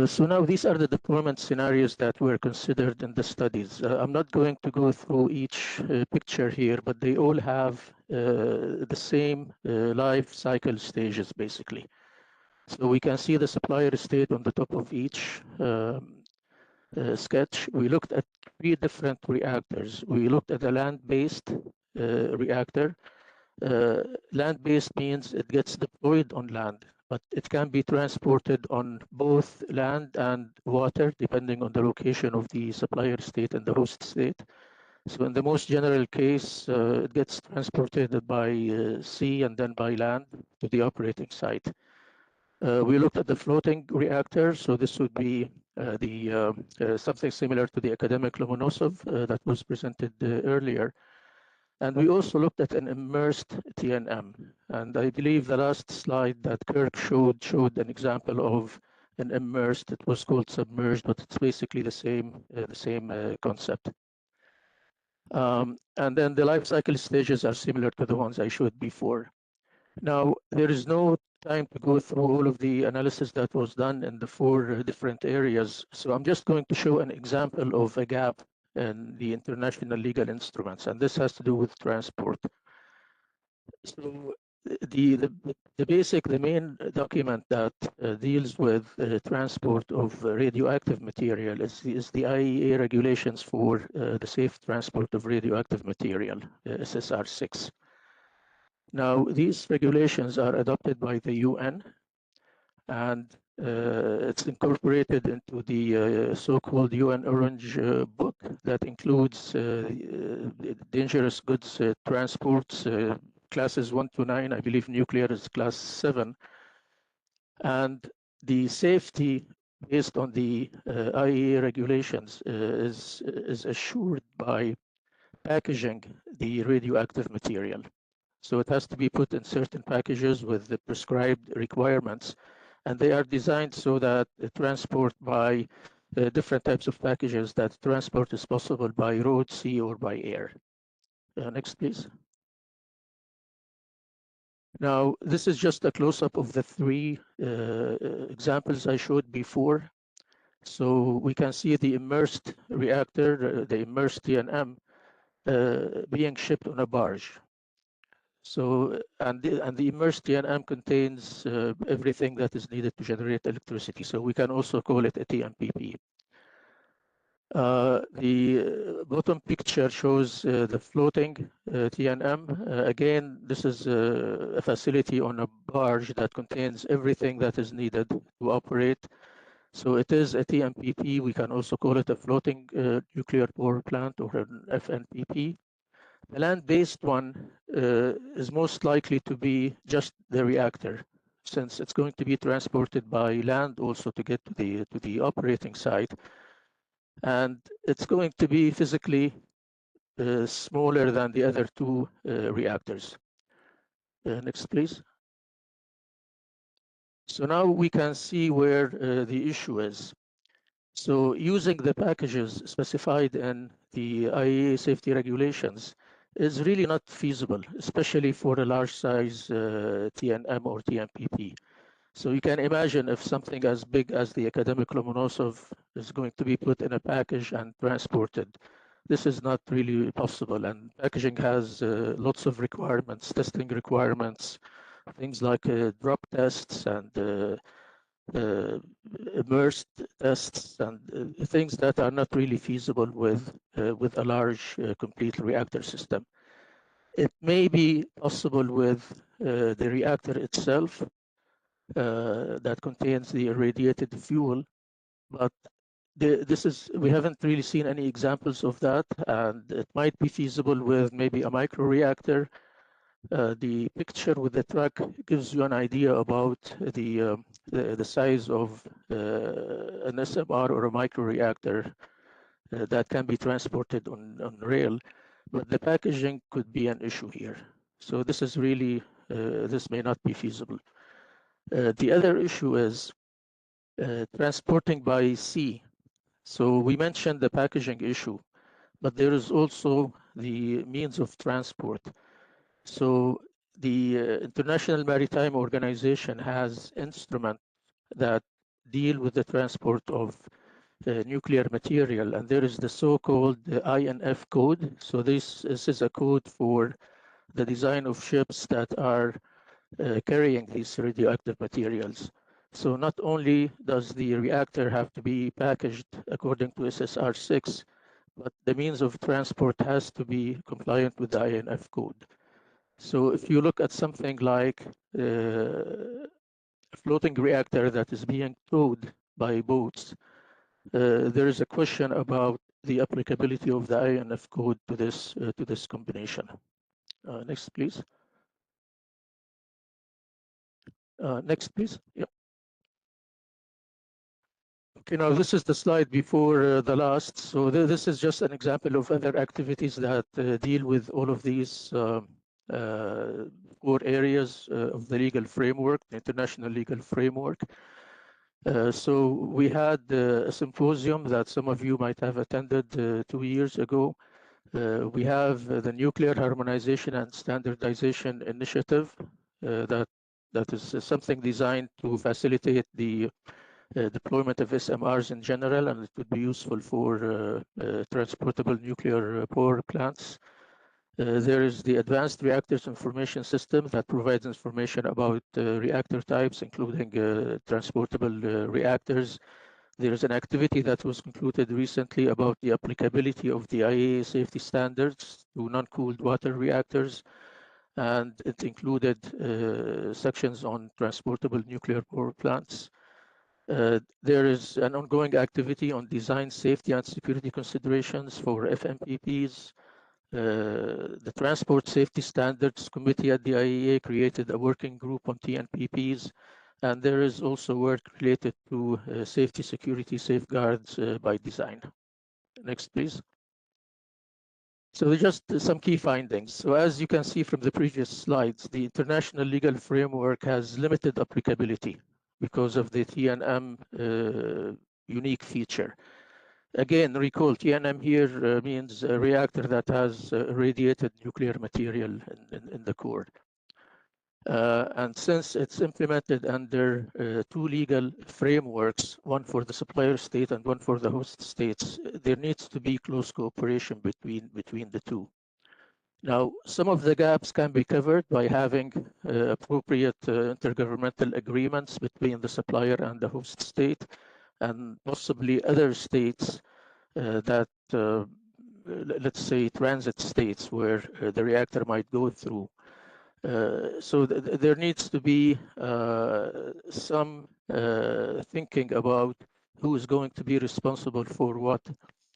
So now these are the deployment scenarios that were considered in the studies. I'm not going to go through each picture here, but they all have the same life cycle stages, basically. So we can see the supplier state on the top of each sketch. We looked at 3 different reactors. We looked at a land-based reactor. Land-based means it gets deployed on land, but it can be transported on both land and water, depending on the location of the supplier state and the host state. So in the most general case, it gets transported by sea and then by land to the operating site. We looked at the floating reactor, so this would be something similar to the academic Lomonosov that was presented earlier. And we also looked at an immersed TNM. And I believe the last slide that Kirk showed an example of an immersed. It was called submerged, but it's basically the same concept. And then the life cycle stages are similar to the ones I showed before. Now, there is no time to go through all of the analysis that was done in the 4 different areas. So I'm just going to show an example of a gap in the international legal instruments, and this has to do with transport. So the main document that deals with transport of radioactive material is the IAEA regulations for the safe transport of radioactive material, SSR 6. Now, these regulations are adopted by the UN, and It's incorporated into the so-called UN Orange Book that includes dangerous goods transports, classes 1 to 9. I believe nuclear is class 7. And the safety based on the IAEA regulations is assured by packaging the radioactive material. So it has to be put in certain packages with the prescribed requirements, and they are designed so that the transport by different types of packages, that transport is possible by road, sea, or by air. Next, please. Now, this is just a close-up of the three examples I showed before. So we can see the immersed reactor, the immersed TNM, being shipped on a barge. So, and the immersed TNM contains everything that is needed to generate electricity. So we can also call it a TMPP. The bottom picture shows the floating TNM. Again, this is a facility on a barge that contains everything that is needed to operate. So it is a TMPP. We can also call it a floating nuclear power plant or an FNPP. The land-based one is most likely to be just the reactor, since it's going to be transported by land also to get to the operating site. And it's going to be physically smaller than the other two reactors. Next, please. So now we can see where the issue is. So using the packages specified in the IAEA safety regulations is really not feasible, especially for a large size TNM or TMPP. So you can imagine if something as big as the academic Lomonosov is going to be put in a package and transported. This is not really possible, and packaging has lots of requirements, testing requirements, things like drop tests and immersed tests and things that are not really feasible with a large complete reactor system. It may be possible with the reactor itself that contains the irradiated fuel, but we haven't really seen any examples of that, and it might be feasible with maybe a microreactor. The picture with the truck gives you an idea about the size of an SMR or a microreactor that can be transported on rail, but the packaging could be an issue here. So this is really, this may not be feasible. The other issue is transporting by sea. So we mentioned the packaging issue, but there is also the means of transport. So the International Maritime Organization has instruments that deal with the transport of nuclear material, and there is the so-called INF code. So this is a code for the design of ships that are carrying these radioactive materials. So not only does the reactor have to be packaged according to SSR 6, but the means of transport has to be compliant with the INF code. So if you look at something like a floating reactor that is being towed by boats, there is a question about the applicability of the INF code to this combination. Next, please. Next, please. Yep. Okay, now this is the slide before the last. So this is just an example of other activities that deal with all of these core areas of the legal framework, the international legal framework. So we had a symposium that some of you might have attended 2 years ago. We have the Nuclear Harmonization and Standardization Initiative that is something designed to facilitate the deployment of SMRs in general, and it would be useful for transportable nuclear power plants. There is the Advanced Reactors Information System that provides information about reactor types, including transportable reactors. There is an activity that was concluded recently about the applicability of the IAEA safety standards to non-cooled water reactors, and it included sections on transportable nuclear power plants. There is an ongoing activity on design, safety, and security considerations for FMPPs. The Transport Safety Standards Committee at the IAEA created a working group on TNPPs, and there is also work related to safety, security, safeguards by design. Next, please. So just some key findings. So as you can see from the previous slides, the international legal framework has limited applicability because of the TNM unique feature. Again, recall TNM here means a reactor that has radiated nuclear material in the core. And since it's implemented under two legal frameworks, one for the supplier state and one for the host states, there needs to be close cooperation between the two. Now, some of the gaps can be covered by having appropriate intergovernmental agreements between the supplier and the host state, and possibly other states that, let's say, transit states where the reactor might go through. So there needs to be some thinking about who is going to be responsible for what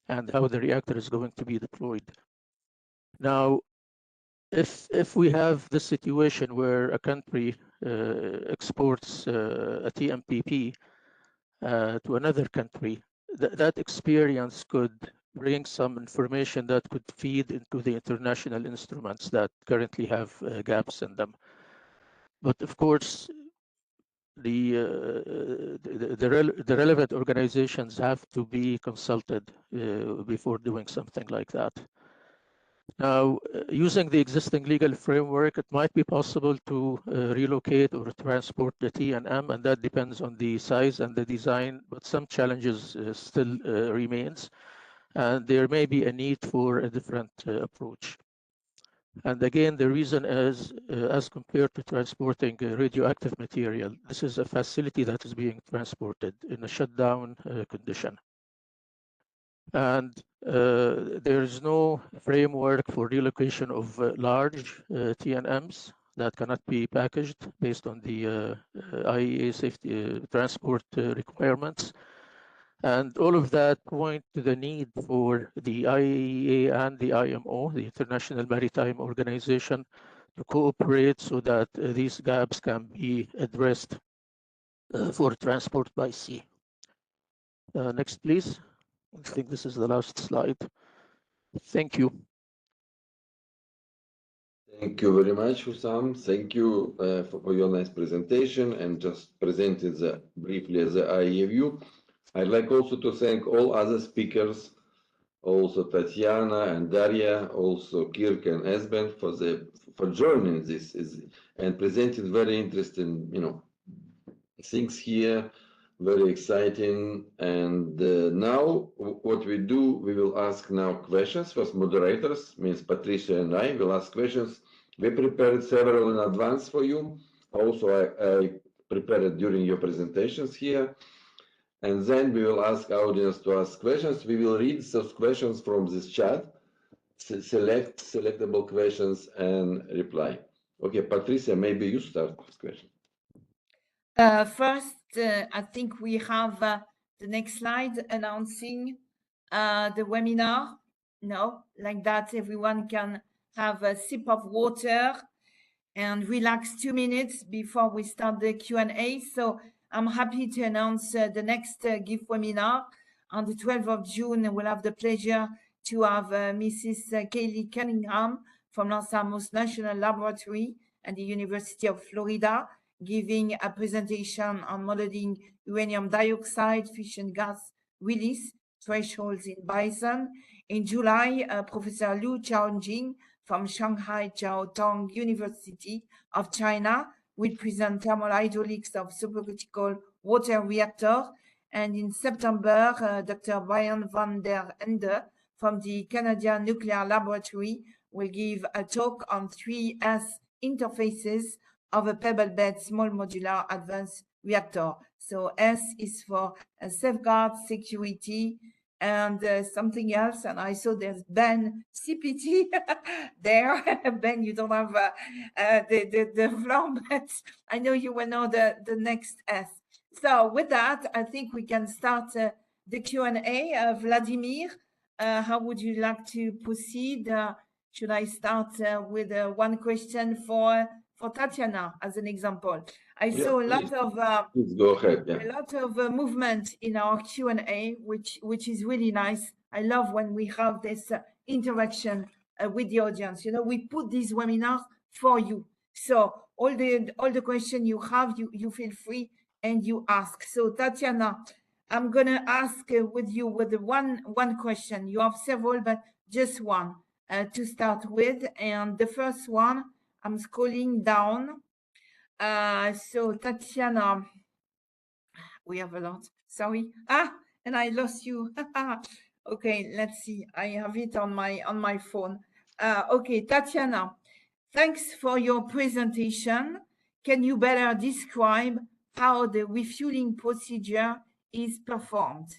and how the reactor is going to be deployed. Now, if we have this situation where a country exports a TMPP to another country, that experience could bring some information that could feed into the international instruments that currently have gaps in them. But of course, the relevant organizations have to be consulted before doing something like that. Now, using the existing legal framework, it might be possible to relocate or transport the TNM, and that depends on the size and the design, but some challenges still remains, and there may be a need for a different approach. And again, the reason is, as compared to transporting radioactive material, this is a facility that is being transported in a shutdown condition. And there is no framework for relocation of large TNMs that cannot be packaged based on the IAEA safety transport requirements. And all of that point to the need for the IAEA and the IMO, the International Maritime Organization, to cooperate so that these gaps can be addressed for transport by sea. Next, please. I think this is the last slide. Thank you. Thank you very much, Hussam. Thank you for your nice presentation and just presented briefly the IAEA view. I'd like also to thank all other speakers, also Tatiana and Daria, also Kirk and Esben for joining this and presenting very interesting, things here, very exciting. And now what we do, we will ask now questions. First, moderators, means Patricia and I will ask questions. We prepared several in advance for you. Also, I prepared during your presentations here. And then we will ask audience to ask questions. We will read those questions from this chat, select selectable questions and reply. Okay, Patricia, maybe you start with question. First, I think we have the next slide announcing the webinar. No, like that, everyone can have a sip of water and relax 2 minutes before we start the Q&A. So I'm happy to announce the next GIF webinar on the 12th of June. We'll have the pleasure to have Mrs. Kaylee Cunningham from Los Alamos National Laboratory and the University of Florida, giving a presentation on modeling uranium dioxide fission gas release thresholds in bison. In July, Professor Liu Chaojing from Shanghai Jiao Tong University of China will present thermal hydraulics of supercritical water reactor. And in September, Dr. Brian van der Ende from the Canadian Nuclear Laboratory will give a talk on 3S interfaces of a pebble bed small modular advanced reactor. So S is for safeguard security and something else. And I saw there's Ben CPT there. Ben, you don't have the floor, but I know you will know the next S. So with that, I think we can start the Q&A. Vladimir, how would you like to proceed? Should I start with one question for Tatiana as an example? I saw a lot of please go ahead. a lot of movement in our Q&A, which is really nice. I love when we have this interaction with the audience. You know, we put these webinars for you. So all the questions you have, you feel free and you ask. So Tatiana, I'm gonna ask with you with the one question. You have several, but just one to start with. And the first one, I'm scrolling down. So Tatiana, we have a lot. Sorry. And I lost you. Okay, let's see. I have it on my phone. Okay, Tatiana, thanks for your presentation. Can you better describe how the refueling procedure is performed?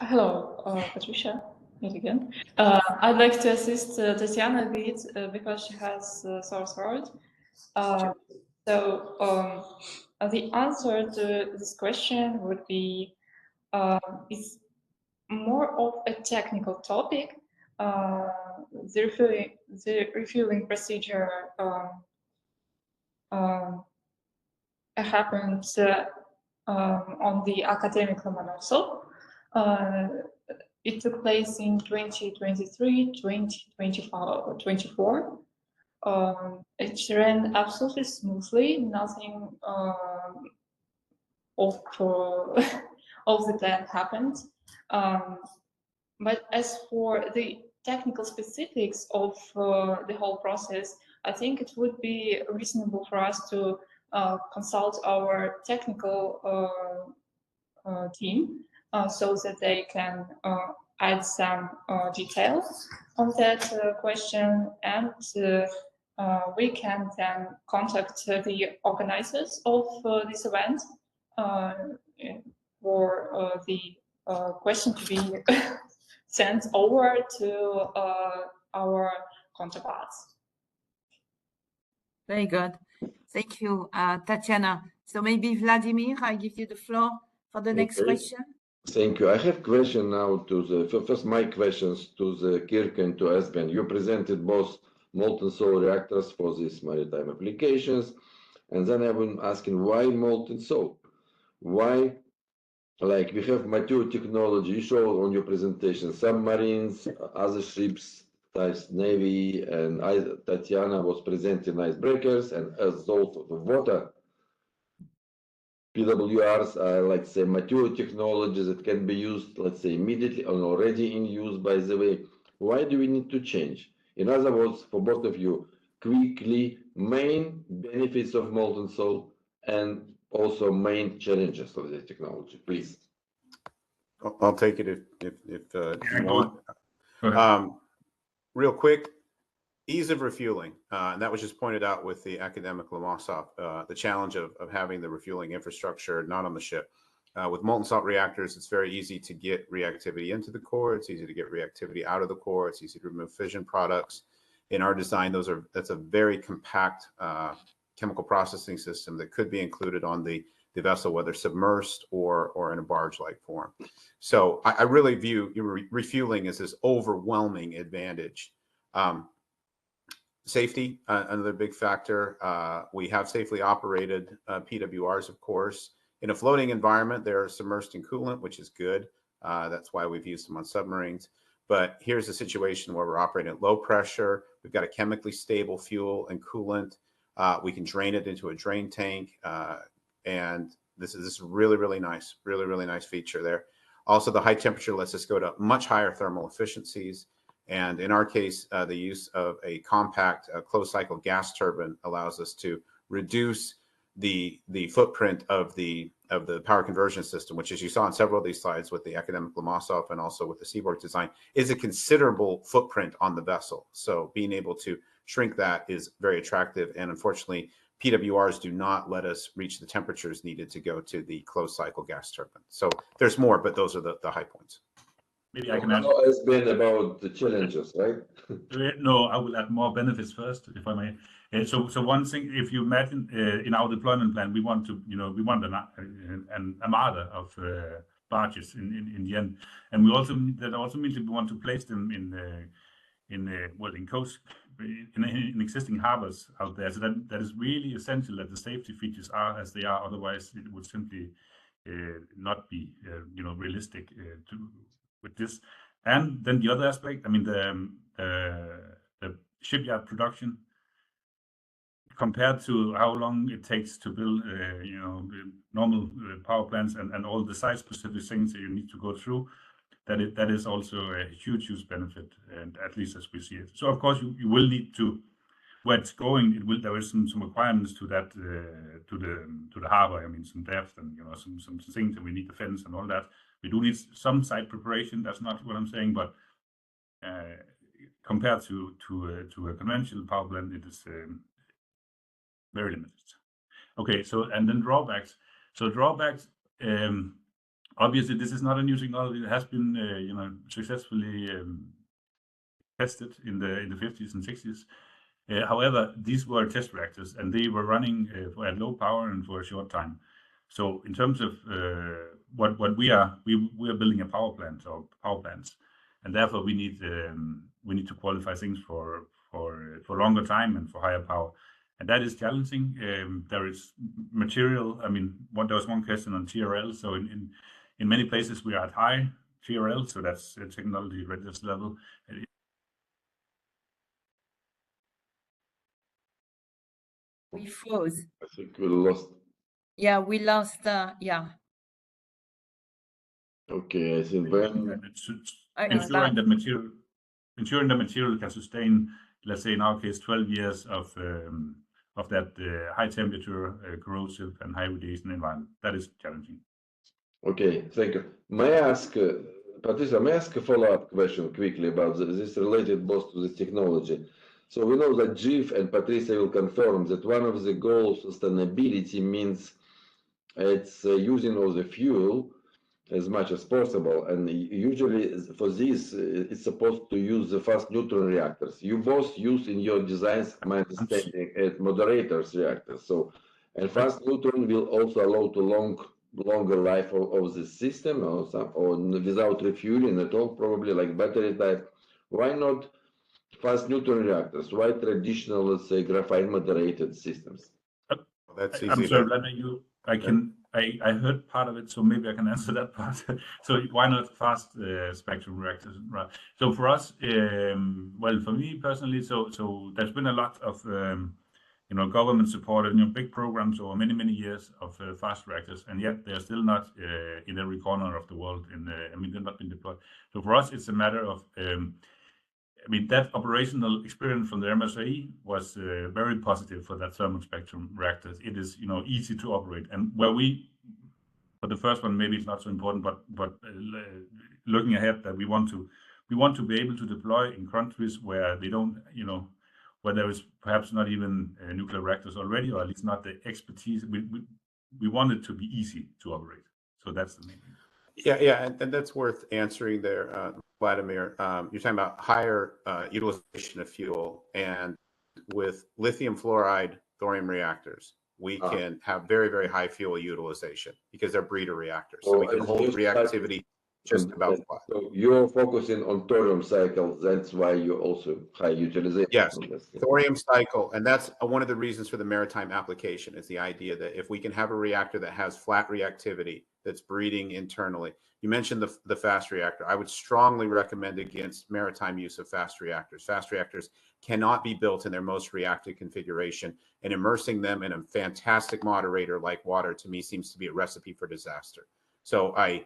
Hello, Patricia, yet again. I'd like to assist Tatiana a bit because she has sore throat. So the answer to this question would be it's more of a technical topic. The refueling procedure happens on the academic monoxide. It took place in 2023, 2024. It ran absolutely smoothly. Nothing of the plan happened. But as for the technical specifics of the whole process, I think it would be reasonable for us to consult our technical team so that they can add some details on that question, and we can then contact the organizers of this event for the question to be sent over to our counterparts. Very good. Thank you, Tatiana. So maybe Vladimir, I give you the floor for the next question. Thank you. I have question now to the first my questions to the Kirk and to Esben. You presented both molten salt reactors for these maritime applications, and then I've been asking why molten salt? Why, like we have mature technology, you showed on your presentation, submarines, other ships, Navy, and Tatiana was presenting icebreakers and salt of water. PWRs are, like, say, mature technologies that can be used, let's say, immediately and already in use, by the way. Why do we need to change? In other words, for both of you, quickly, main benefits of molten salt and also main challenges of this technology, please. I'll take it if you want. Real quick, ease of refueling, and that was just pointed out with the academic Lomonosov, the challenge of having the refueling infrastructure not on the ship. With molten salt reactors, it's very easy to get reactivity into the core. It's easy to get reactivity out of the core. It's easy to remove fission products. In our design, that's a very compact chemical processing system that could be included on the vessel, whether submersed or in a barge-like form. So I really view refueling as this overwhelming advantage. Safety, another big factor. We have safely operated PWRs, of course. In a floating environment, they're submersed in coolant, which is good. That's why we've used them on submarines. But here's a situation where we're operating at low pressure. We've got a chemically stable fuel and coolant. We can drain it into a drain tank. And this is really nice, really nice feature there. Also, the high temperature lets us go to much higher thermal efficiencies. And in our case, the use of a compact closed cycle gas turbine allows us to reduce the footprint of the power conversion system, which, as you saw on several of these slides with the academic Lomonosov and also with the Seaboard design, is a considerable footprint on the vessel. So being able to shrink that is very attractive. And unfortunately, PWRs do not let us reach the temperatures needed to go to the closed cycle gas turbine. So there's more, but those are the high points. maybe I can add. Now Esben about the challenges, right? No, I will add more benefits first, if I may. So one thing, if you imagine in our deployment plan, we want to, we want an armada of barges in the end, and that also means that we want to place them in coast in existing harbors out there. So that is really essential that the safety features are as they are. Otherwise, it would simply not be realistic with this. And then the other aspect, I mean, the shipyard production compared to how long it takes to build, the normal power plants and all the site-specific things that you need to go through, that is also a huge benefit, and at least as we see it. So of course you will need to, where it's going, there is some requirements to that to the harbor. I mean, some depth and some things, and we need the fence and all that. We do need some site preparation. That's not what I'm saying, but compared to a conventional power plant, it is very limited. Okay, so and then drawbacks. So drawbacks. Obviously, this is not a new technology. It has been, successfully tested in the 50s and 60s. However, these were test reactors, and they were running at low power and for a short time. So, in terms of what we are building a power plant or power plants, and therefore we need to qualify things for longer time and for higher power. And that is challenging. There is material. I mean, there was one question on TRL. So in many places we are at high TRL, so that's technology readiness level. We froze. I think we lost. Yeah, we lost. Yeah. Okay, I think when ensuring the material can sustain, let's say in our case, 12 years of that high temperature, corrosive, and high radiation environment. That is challenging. Okay, thank you. May I ask, Patricia, may I ask a follow-up question quickly about this related both to the technology? So we know that GIF and Patricia will confirm that one of the goals of sustainability means it's using of the fuel as much as possible. And usually for this, it's supposed to use the fast neutron reactors. You both use in your designs, my understanding, at moderators reactors. So, and fast neutron will also allow to longer life of the system or without refueling at all, probably like battery type. Why not fast neutron reactors? Why traditional, let's say, graphite moderated systems? That's easy. I'm sorry, Vladimir, I heard part of it, so maybe I can answer that part. So why not fast spectrum reactors? Right. So for us, well, for me personally, so there's been a lot of government supported, big programs over many years of fast reactors, and yet they're still not in every corner of the world. They've not been deployed. So for us, it's a matter of, that operational experience from the MSRE was very positive for that thermal spectrum reactors. It is, easy to operate, and where for the first one, maybe it's not so important, but looking ahead, that we want to be able to deploy in countries where they don't, where there is perhaps not even nuclear reactors already, or at least not the expertise. We want it to be easy to operate. So that's the main thing. Yeah, and that's worth answering there, Vladimir. You're talking about higher utilization of fuel, and with lithium fluoride thorium reactors, we can have very high fuel utilization because they're breeder reactors. So we can hold reactivity just about flat. So you're focusing on thorium cycles. That's why you also high utilization. Yes, thorium cycle, and that's one of the reasons for the maritime application. Is the idea that if we can have a reactor that has flat reactivity that's breeding internally. You mentioned the fast reactor. I would strongly recommend against maritime use of fast reactors. Fast reactors cannot be built in their most reactive configuration, and immersing them in a fantastic moderator like water, to me, seems to be a recipe for disaster. So I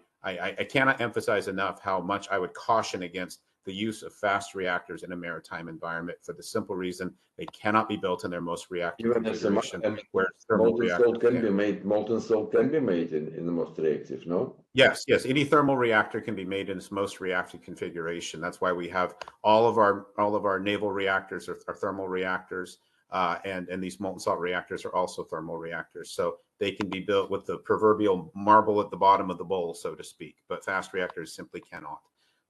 cannot emphasize enough how much I would caution against the use of fast reactors in a maritime environment, for the simple reason they cannot be built in their most reactive configuration. Where molten salt can be made. Molten salt can be made in the most reactive. No. Yes. Any thermal reactor can be made in its most reactive configuration. That's why we have all of our naval reactors are thermal reactors, and these molten salt reactors are also thermal reactors. So they can be built with the proverbial marble at the bottom of the bowl, so to speak. But fast reactors simply cannot.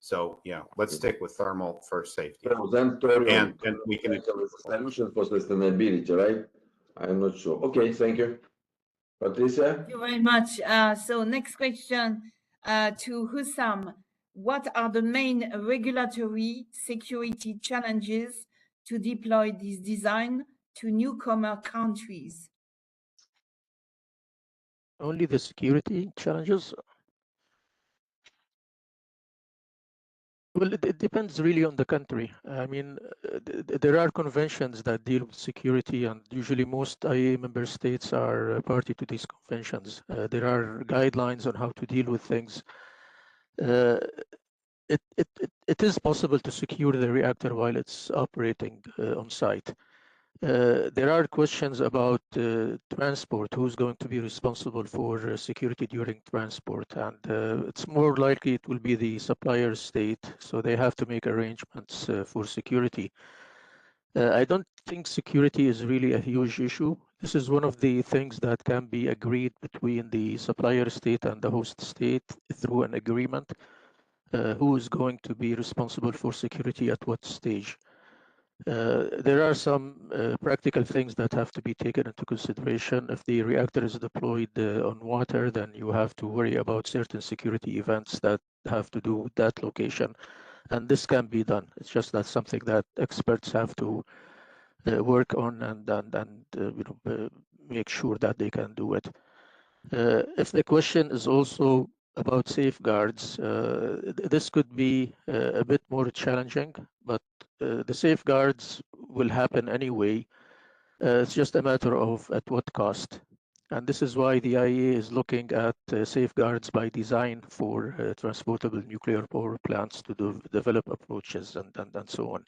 So yeah, let's stick with thermal for safety. So then thorium And we can is a solution for sustainability, right? I'm not sure. Okay, thank you. Patricia? Thank you very much. So next question to Hussam. What are the main regulatory security challenges to deploy this design to newcomer countries? Only the security challenges? Well, it depends really on the country. I mean, there are conventions that deal with security, and usually most IAEA member states are party to these conventions. There are guidelines on how to deal with things. It is possible to secure the reactor while it's operating on site. There are questions about transport, who's going to be responsible for security during transport, and it's more likely it will be the supplier state, so they have to make arrangements for security. I don't think security is really a huge issue. This is one of the things that can be agreed between the supplier state and the host state through an agreement. Who is going to be responsible for security at what stage? There are some practical things that have to be taken into consideration. If the reactor is deployed on water, then you have to worry about certain security events that have to do with that location. And this can be done. It's just that something that experts have to work on and make sure that they can do it. If the question is also about safeguards, this could be a bit more challenging, but the safeguards will happen anyway. It's just a matter of at what cost. And this is why the IAEA is looking at safeguards by design for transportable nuclear power plants to develop approaches and so on.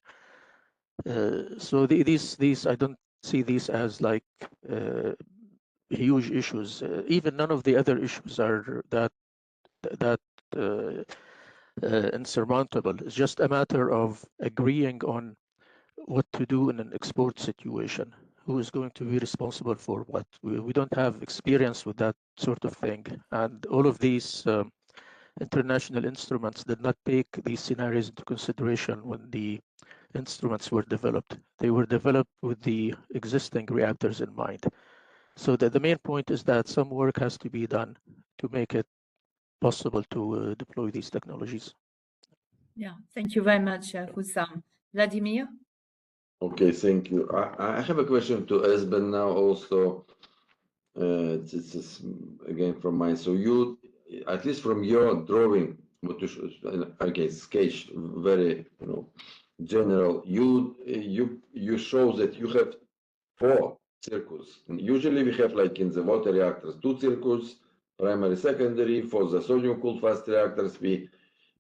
So these I don't see these as like huge issues. Even none of the other issues are that insurmountable. It's just a matter of agreeing on what to do in an export situation. Who is going to be responsible for what? We don't have experience with that sort of thing, and all of these international instruments did not take these scenarios into consideration when the instruments were developed. They were developed with the existing reactors in mind. So the main point is that some work has to be done to make it possible to deploy these technologies. Yeah, thank you very much, Hussam. Vladimir? Okay, thank you. I have a question to Esben now also. This is again from mine. So you, at least from your drawing, what you should, okay, sketch, very general. You show that you have 4 circuits. And usually we have, like in the water reactors, 2 circuits, primary, secondary. For the sodium cooled fast reactors, we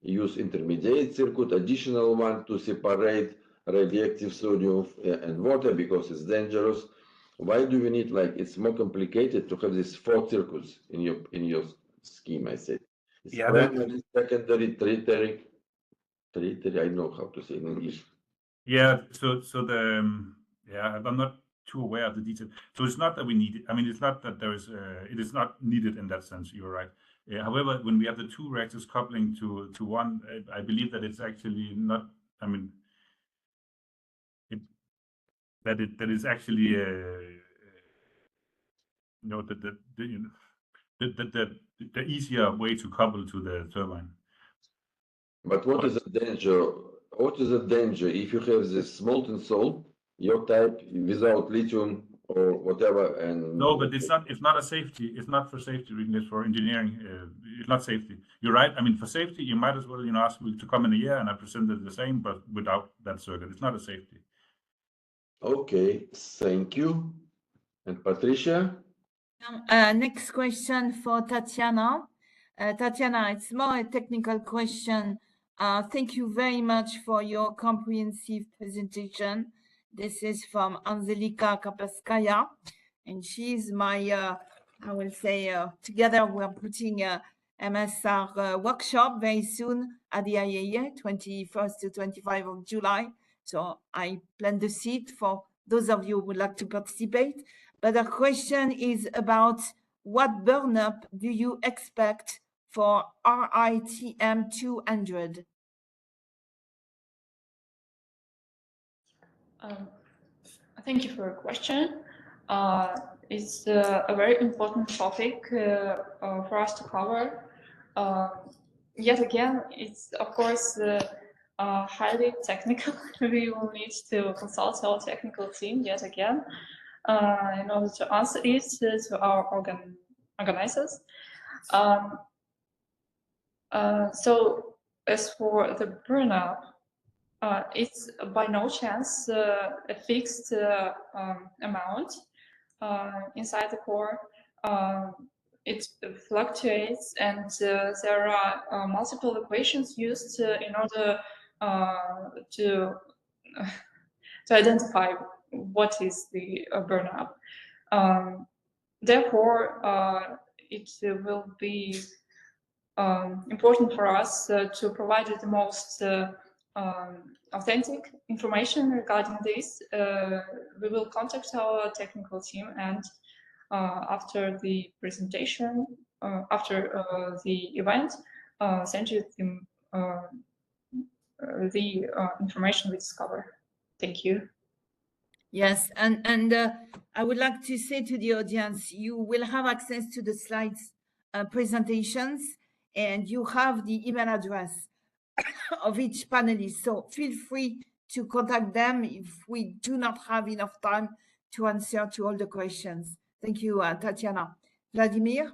use intermediate circuit, additional one to separate radioactive sodium and water because it's dangerous. Why do we need, like, it's more complicated to have these 4 circuits in your scheme? I said it's primary, secondary, tertiary. I don't know how to say in English. Yeah, so I'm not too aware of the detail. So it's not that we need it. I mean, it's not that there is. It is not needed in that sense. You're right. However, when we have the 2 reactors coupling to one, I believe that it's actually not. I mean, that is actually the easier way to couple to the turbine. But what is the danger? What is the danger if you have this molten salt, your type, without lithium or whatever? And no, but it's not a safety. It's not for safety reasons. It's for engineering. It's not safety. You're right. I mean, for safety, you might as well ask me to come in a year and I presented the same, but without that circuit. It's not a safety. Okay, thank you. And Patricia? Next question for Tatiana. Tatiana, it's more a technical question. Thank you very much for your comprehensive presentation. This is from Anzelika Kapaskaya, and she's my, I will say, together we're putting a MSR workshop very soon at the IAEA, 21st to 25th of July. So I plan the seat for those of you who would like to participate. But the question is about what burn-up do you expect for RITM 200? Thank you for your question. It's a very important topic for us to cover. Yet again, it's of course highly technical. We will need to consult our technical team yet again in order to answer it to our organizers. So as for the burn-up, it's by no chance a fixed amount inside the core. It fluctuates, and there are multiple equations used in order to identify what is the burn-up. Therefore, it will be important for us to provide the most authentic information regarding this. We will contact our technical team, and after the presentation, after the event, send you the information we discover. Thank you. Yes, and I would like to say to the audience, you will have access to the slides presentations, and you have the email address of each panelist. So feel free to contact them if we do not have enough time to answer to all the questions. Thank you, Tatiana. Vladimir?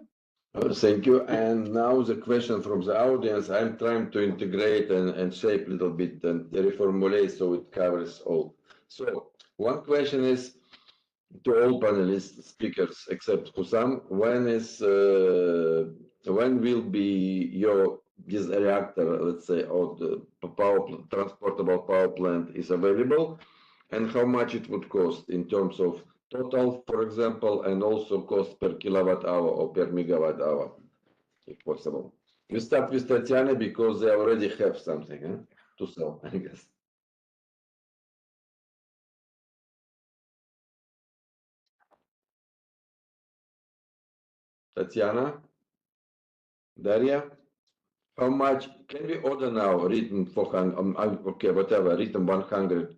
Thank you. And now the question from the audience, I'm trying to integrate and shape a little bit and reformulate so it covers all. So one question is to all panelists, speakers, except Hussam, when will be this reactor, let's say, or the transportable power plant is available, and how much it would cost in terms of total, for example, and also cost per kilowatt hour or per megawatt hour, if possible. We start with Tatiana because they already have something to sell, I guess. Tatiana, Daria, how much can we order now? Written 400, okay, whatever, written 100,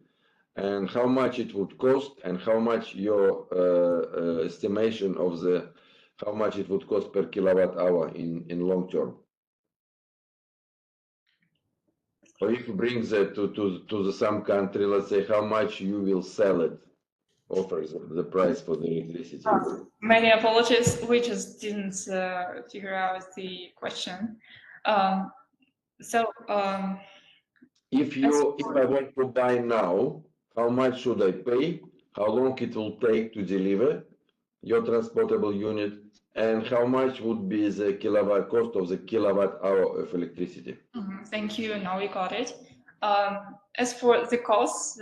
and how much it would cost, and how much your estimation of how much it would cost per kilowatt hour in long term? Or if you bring that to some country, let's say, how much you will sell it, offers the price for the electricity. Many apologies, we just didn't figure out the question. If I want to buy now, how much should I pay? How long it will take to deliver your transportable unit, and how much would be the cost of the kilowatt hour of electricity? Thank you. Now we got it. As for the costs,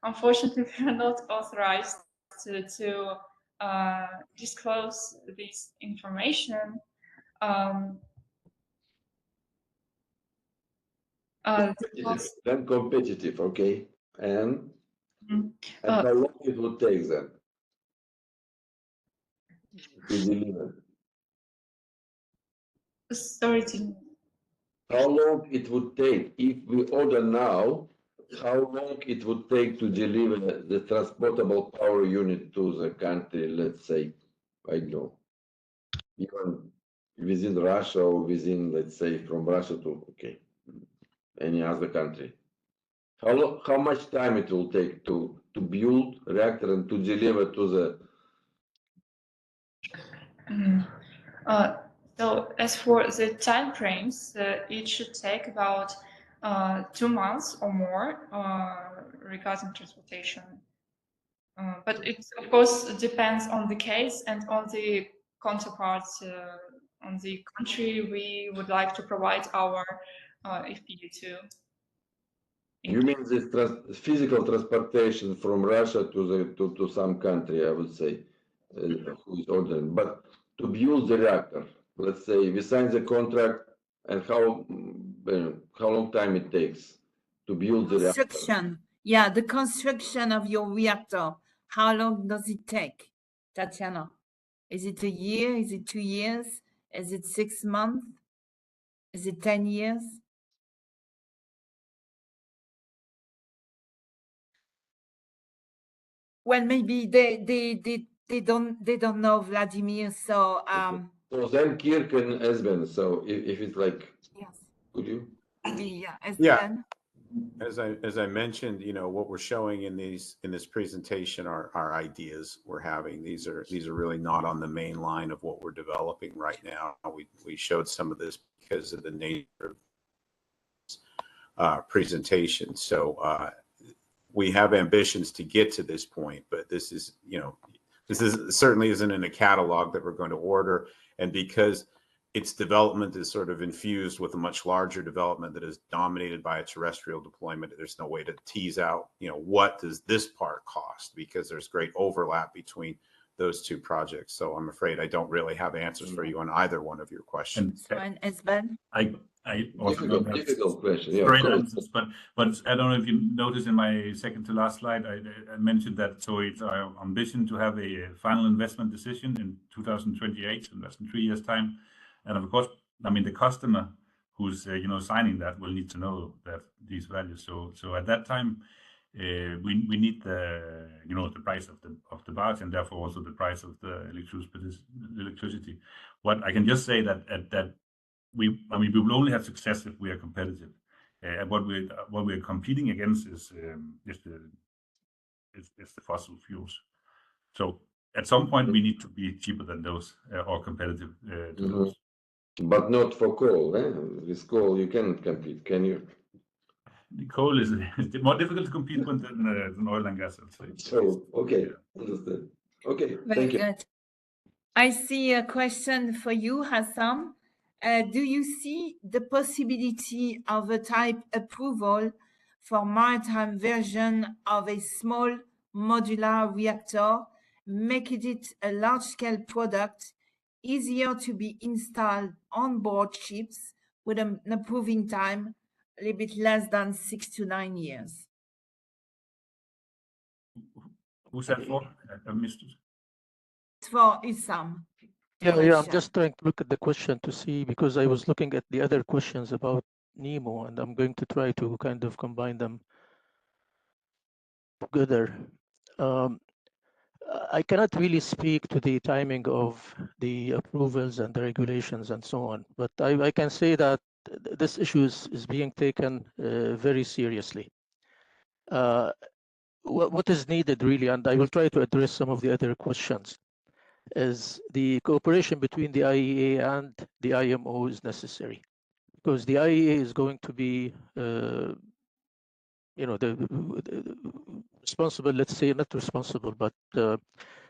unfortunately, we are not authorized to disclose this information. Then competitive, okay. And how long it will take them to deliver? Sorry, how long it would take if we order now? How long it would take to deliver the transportable power unit to the country? Let's say, I don't know, even within Russia or within, let's say, from Russia to any other country. How much time it will take to build reactor and to deliver to the? So as for the time frames, it should take about 2 months or more regarding transportation. But it, of course, depends on the case and on the counterparts, on the country we would like to provide our FPU to. You mean this physical transportation from Russia to some country, I would say, who is ordering. But to build the reactor, let's say we sign the contract, and how long time it takes to build the reactor? Yeah, the construction of your reactor. How long does it take, Tatiana? Is it a year? Is it 2 years? Is it 6 months? Is it 10 years? Well, maybe they don't know Vladimir, so So then Kirk and Esben. So if it's like, yes, could you? yeah, Yeah. Esben. As I mentioned, what we're showing in this presentation are ideas we're having. These are really not on the main line of what we're developing right now. We showed some of this because of the nature of presentation. So we have ambitions to get to this point, but this is certainly isn't in a catalog that we're going to order, and because its development is sort of infused with a much larger development that is dominated by a terrestrial deployment, there's no way to tease out, what does this part cost, because there's great overlap between those two projects. So I'm afraid I don't really have answers for you on either one of your questions. And Esben. I also don't have difficult question. Yeah, straight answers, but I don't know if you noticed in my second to last slide, I mentioned that. So it's our ambition to have a final investment decision in 2028, and that's in 3 years' time. And of course, I mean, the customer who's signing that will need to know that these values. So at that time, we need the the price of the barge, and therefore also the price of the electricity. What I can just say that we will only have success if we are competitive. What we're competing against is the fossil fuels. So at some point we need to be cheaper than those or competitive to those. But not for coal. With coal you cannot compete, can you? The coal is more difficult to compete with than oil and gas, I'd say. So okay, understood. Okay, Very thank you. good. I see a question for you, Hussam. Do you see the possibility of a type approval for maritime version of a small modular reactor, making it a large-scale product, easier to be installed on board ships with an approving time a little bit less than 6 to 9 years? Who's that for? I missed it. It's for Hussam. Yeah, I'm just trying to look at the question to see, because I was looking at the other questions about Nemo, and I'm going to try to kind of combine them together. I cannot really speak to the timing of the approvals and the regulations and so on, but I can say that this issue is being taken very seriously. What is needed really, and I will try to address some of the other questions, is the cooperation between the IAEA and the IMO is necessary, because the IAEA is going to be the responsible, let's say, not responsible, but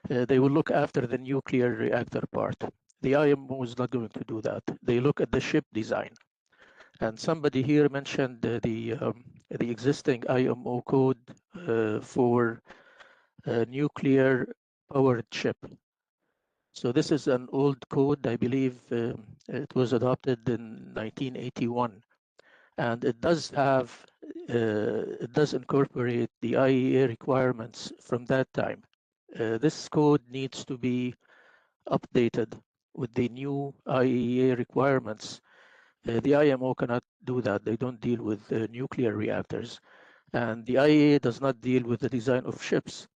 they will look after the nuclear reactor part. The IMO is not going to do that. They look at the ship design. And somebody here mentioned the existing IMO code for nuclear powered ship. So this is an old code. I believe it was adopted in 1981. And it does incorporate the IAEA requirements from that time. This code needs to be updated with the new IAEA requirements. The IMO cannot do that. They don't deal with nuclear reactors. And the IAEA does not deal with the design of ships.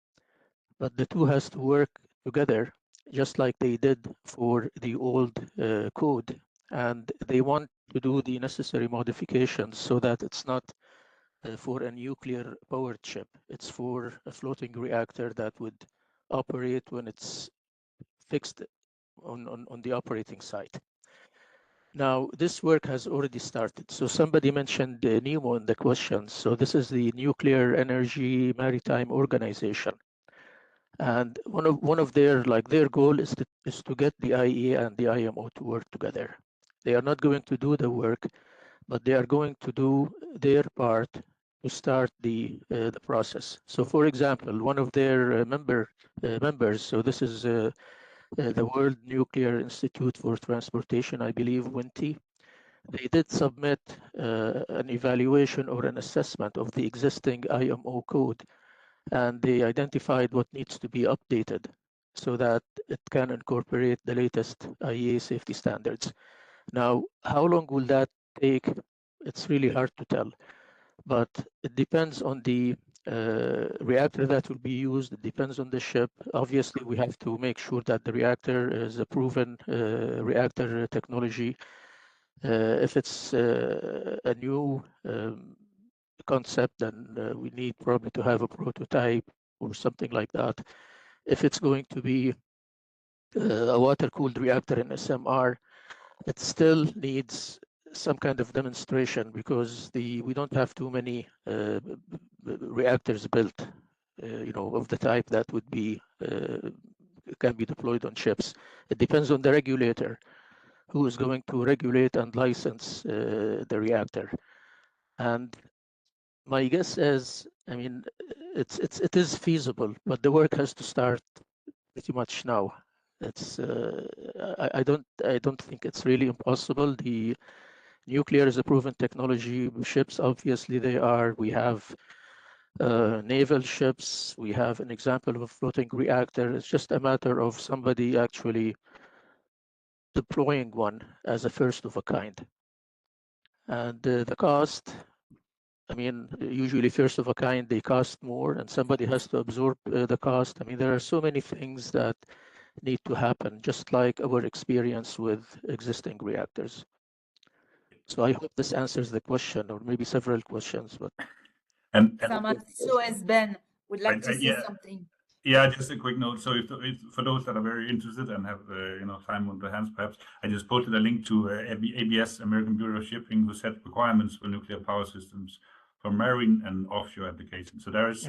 But the two has to work together, just like they did for the old code. And they want to do the necessary modifications so that it's not for a nuclear powered ship. It's for a floating reactor that would operate when it's fixed on the operating site. Now, this work has already started. So somebody mentioned NEMO in the questions. So this is the Nuclear Energy Maritime Organization. And one of their goal is to get the IAEA and the IMO to work together. They are not going to do the work, but they are going to do their part to start the process. So, for example, one of their members. So this is the World Nuclear Institute for Transportation, I believe, WNT. They did submit an evaluation or an assessment of the existing IMO code, and they identified what needs to be updated so that it can incorporate the latest IAEA safety standards. Now, how long will that take? It's really hard to tell, but it depends on the reactor that will be used. It depends on the ship. Obviously, we have to make sure that the reactor is a proven reactor technology. If it's a new concept, then we need probably to have a prototype or something like that. If it's going to be a water-cooled reactor in SMR, it still needs some kind of demonstration because we don't have too many reactors built, of the type that would be can be deployed on ships. It depends on the regulator who is going to regulate and license the reactor. And my guess is, I mean, it is feasible, but the work has to start pretty much now. It's I don't think it's really impossible. The nuclear is a proven technology. Ships, obviously, we have naval ships. We have an example of a floating reactor. It's just a matter of somebody actually deploying one as a first of a kind. And the cost, I mean, usually first of a kind, they cost more and somebody has to absorb the cost. I mean, there are so many things that need to happen, just like our experience with existing reactors. So I hope this answers the question, or maybe several questions. But So Esben would like to say something. Yeah, just a quick note. So, if for those that are very interested and have time on their hands, perhaps I just posted a link to ABS, American Bureau of Shipping, who set requirements for nuclear power systems for marine and offshore applications. So there is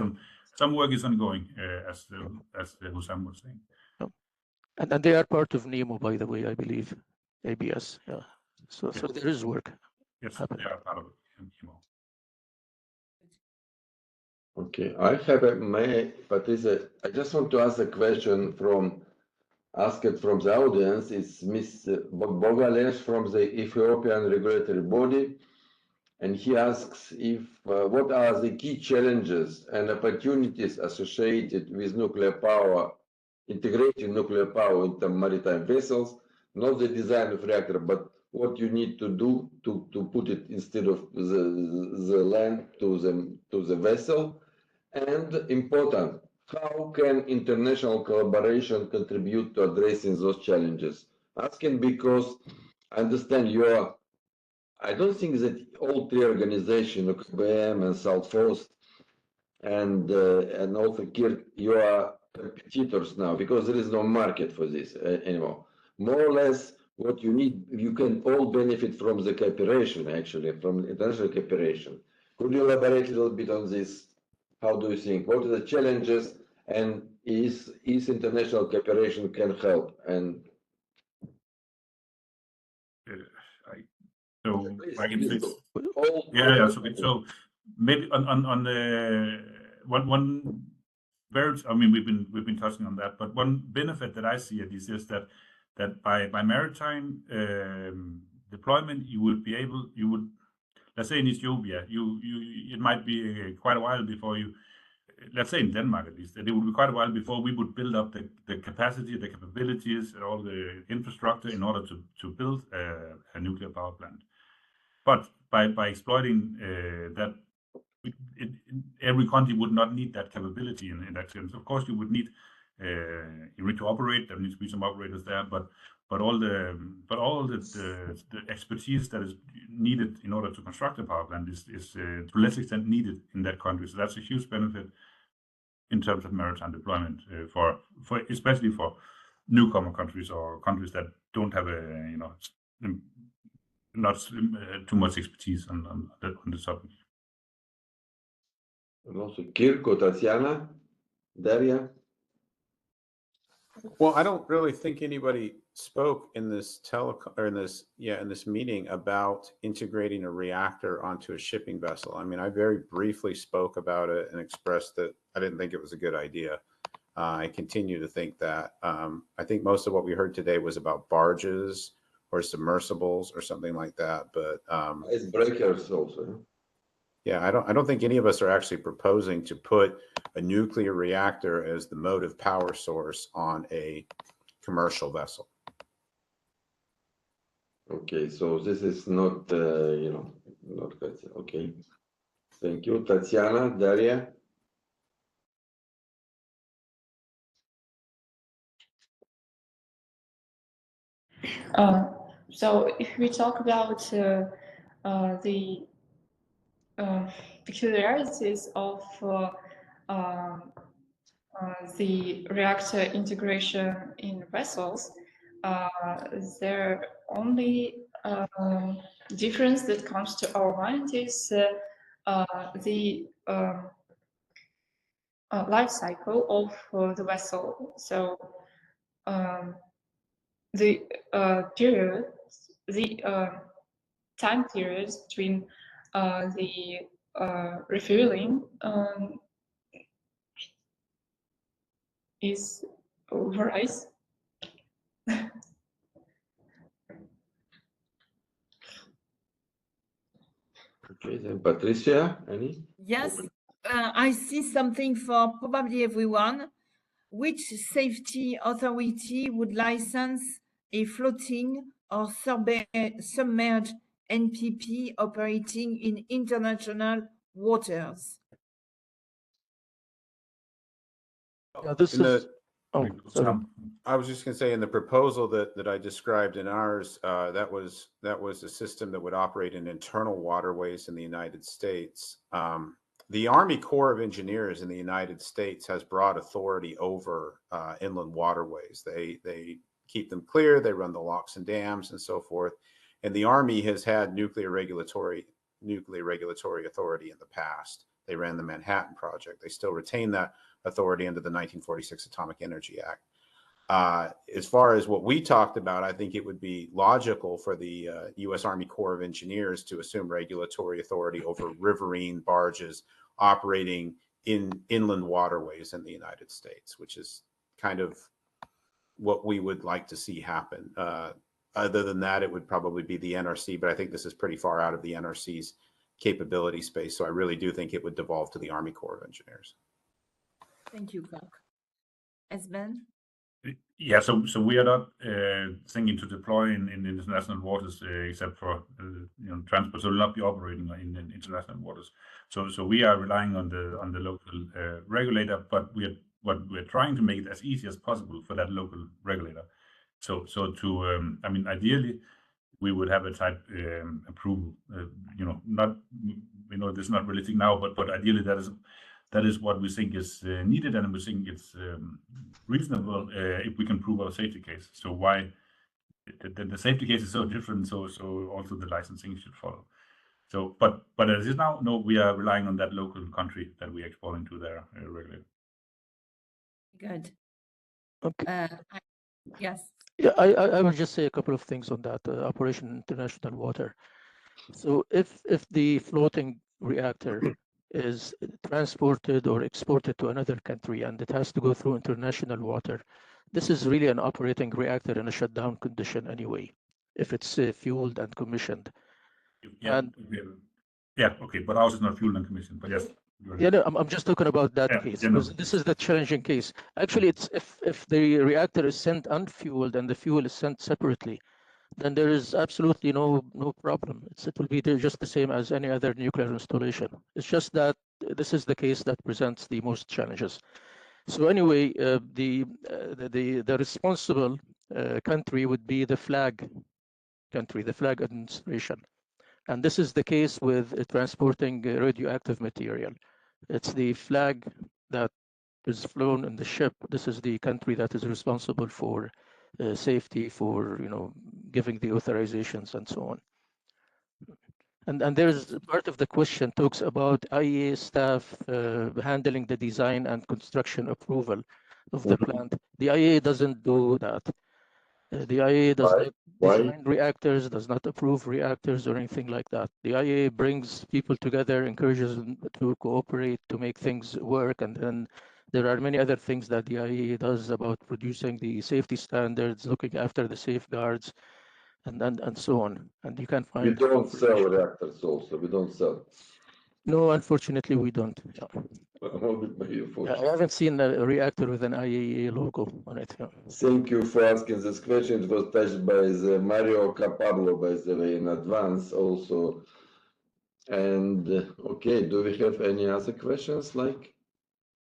some work is ongoing, as Hussam was saying. And they are part of NEMO, by the way, I believe, ABS. Yeah. So there is work. Yes, happening. they are part of it. NEMO. Okay, I have Patricia, I just want to ask a question asked from the audience. It's Ms. Bogalesh from the Ethiopian regulatory body. And he asks what are the key challenges and opportunities associated with nuclear power, integrating nuclear power into maritime vessels, not the design of reactor, but what you need to do to put it instead of the land to the vessel. And important, how can international collaboration contribute to addressing those challenges? Asking because I understand I don't think that all three organizations, OKBM and Saltfoss and also Kirk, you are competitors now because there is no market for this anymore. More or less, what you need, you can all benefit from the cooperation, actually, from international cooperation. Could you elaborate a little bit on this? How do you think? What are the challenges, and is international cooperation can help? And so I can say, so maybe on the one very, I mean, we've been touching on that, but one benefit that I see at least is that by maritime deployment, you would, let's say in Ethiopia, it might be quite a while before you, let's say in Denmark at least, it would be quite a while before we would build up the capacity, the capabilities, and all the infrastructure in order to build a nuclear power plant. But by exploiting that, every country would not need that capability in that sense. Of course, you need to operate. There needs to be some operators there, but all the expertise that is needed in order to construct a power plant is to less extent needed in that country. So that's a huge benefit in terms of maritime deployment for especially for newcomer countries or countries that don't have not too much expertise on the topic. And also Kirk or Tatiana, Daria. Well, I don't really think anybody spoke in this in this meeting about integrating a reactor onto a shipping vessel. I mean, I very briefly spoke about it and expressed that I didn't think it was a good idea. I continue to think that. I think most of what we heard today was about barges or submersibles or something like that. But icebreakers also. Yeah, I don't think any of us are actually proposing to put a nuclear reactor as the motive power source on a commercial vessel. Okay, so this is not, not okay. Thank you, Tatiana, Daria. So if we talk about the peculiarities of the reactor integration in vessels, their only difference that comes to our mind is the life cycle of the vessel. So the time periods between the refueling varies. Okay, then Patricia, any? Yes, I see something for probably everyone. Which safety authority would license a floating or submerged NPP operating in international waters? Yeah, this is. Oh, sorry. I was just going to say, in the proposal that I described in ours, that was a system that would operate in internal waterways in the United States. The Army Corps of Engineers in the United States has broad authority over inland waterways. They keep them clear, they run the locks and dams and so forth. And the Army has had nuclear regulatory authority in the past. They ran the Manhattan Project. They still retain that authority under the 1946 Atomic Energy Act. As far as what we talked about, I think it would be logical for the U.S. Army Corps of Engineers to assume regulatory authority over riverine barges operating in inland waterways in the United States, which is kind of what we would like to see happen. Other than that, it would probably be the NRC, but I think this is pretty far out of the NRC's capability space. So I really do think it would devolve to the Army Corps of Engineers. Thank you, Kirk. Esben? Yeah, so we are not thinking to deploy in international waters except for transport. So we'll not be operating in international waters. So we are relying on the local regulator, but what we're trying to make it as easy as possible for that local regulator. So to I mean, ideally we would have a type approval. Not this is not realistic now, but ideally that is what we think is needed, and we think it's reasonable if we can prove our safety case. So why the safety case is so different, so also the licensing should follow. So, but as it is now, no, we are relying on that local country that we are exporting to their regulator. Good. Okay. Yes. Yeah, I will just say a couple of things on that operation in international water. So if the floating reactor is transported or exported to another country and it has to go through international water, this is really an operating reactor in a shutdown condition anyway, if it's fueled and commissioned. Yeah, and okay, but ours is not fueled and commissioned, but yes. Yeah, no, I'm just talking about that case, because this is the challenging case. Actually, it's if the reactor is sent unfueled and the fuel is sent separately, then there is absolutely no problem. It will be just the same as any other nuclear installation. It's just that this is the case that presents the most challenges. So anyway, the responsible country would be the flag country, the flag administration. And this is the case with transporting radioactive material. It's the flag that is flown in the ship. This is the country that is responsible for safety, for giving the authorizations and so on. And there's part of the question talks about IAEA staff handling the design and construction approval of the plant. The IAEA doesn't do that. The IAEA does not design reactors, does not approve reactors or anything like that. The IAEA brings people together, encourages them to cooperate, to make things work. And then there are many other things that the IAEA does about producing the safety standards, looking after the safeguards, and so on. And you can find. We don't sell reactors also. We don't sell. No, unfortunately, we don't. Yeah. I haven't seen a reactor with an IAEA logo on it. Yeah. Thank you for asking this question. It was touched by the Mario Capablo, by the way, in advance also. And okay, do we have any other questions?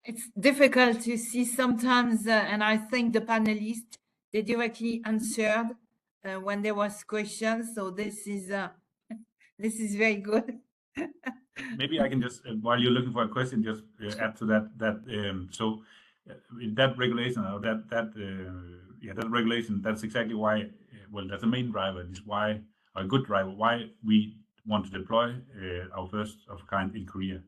It's difficult to see sometimes, and I think the panelists, they directly answered when there was questions. So this is very good. Maybe I can just, while you're looking for a question, just add to that. So that regulation, or that regulation, that's exactly why. Well, that's the main driver. Is why, or a good driver, why we want to deploy our first of kind in Korea.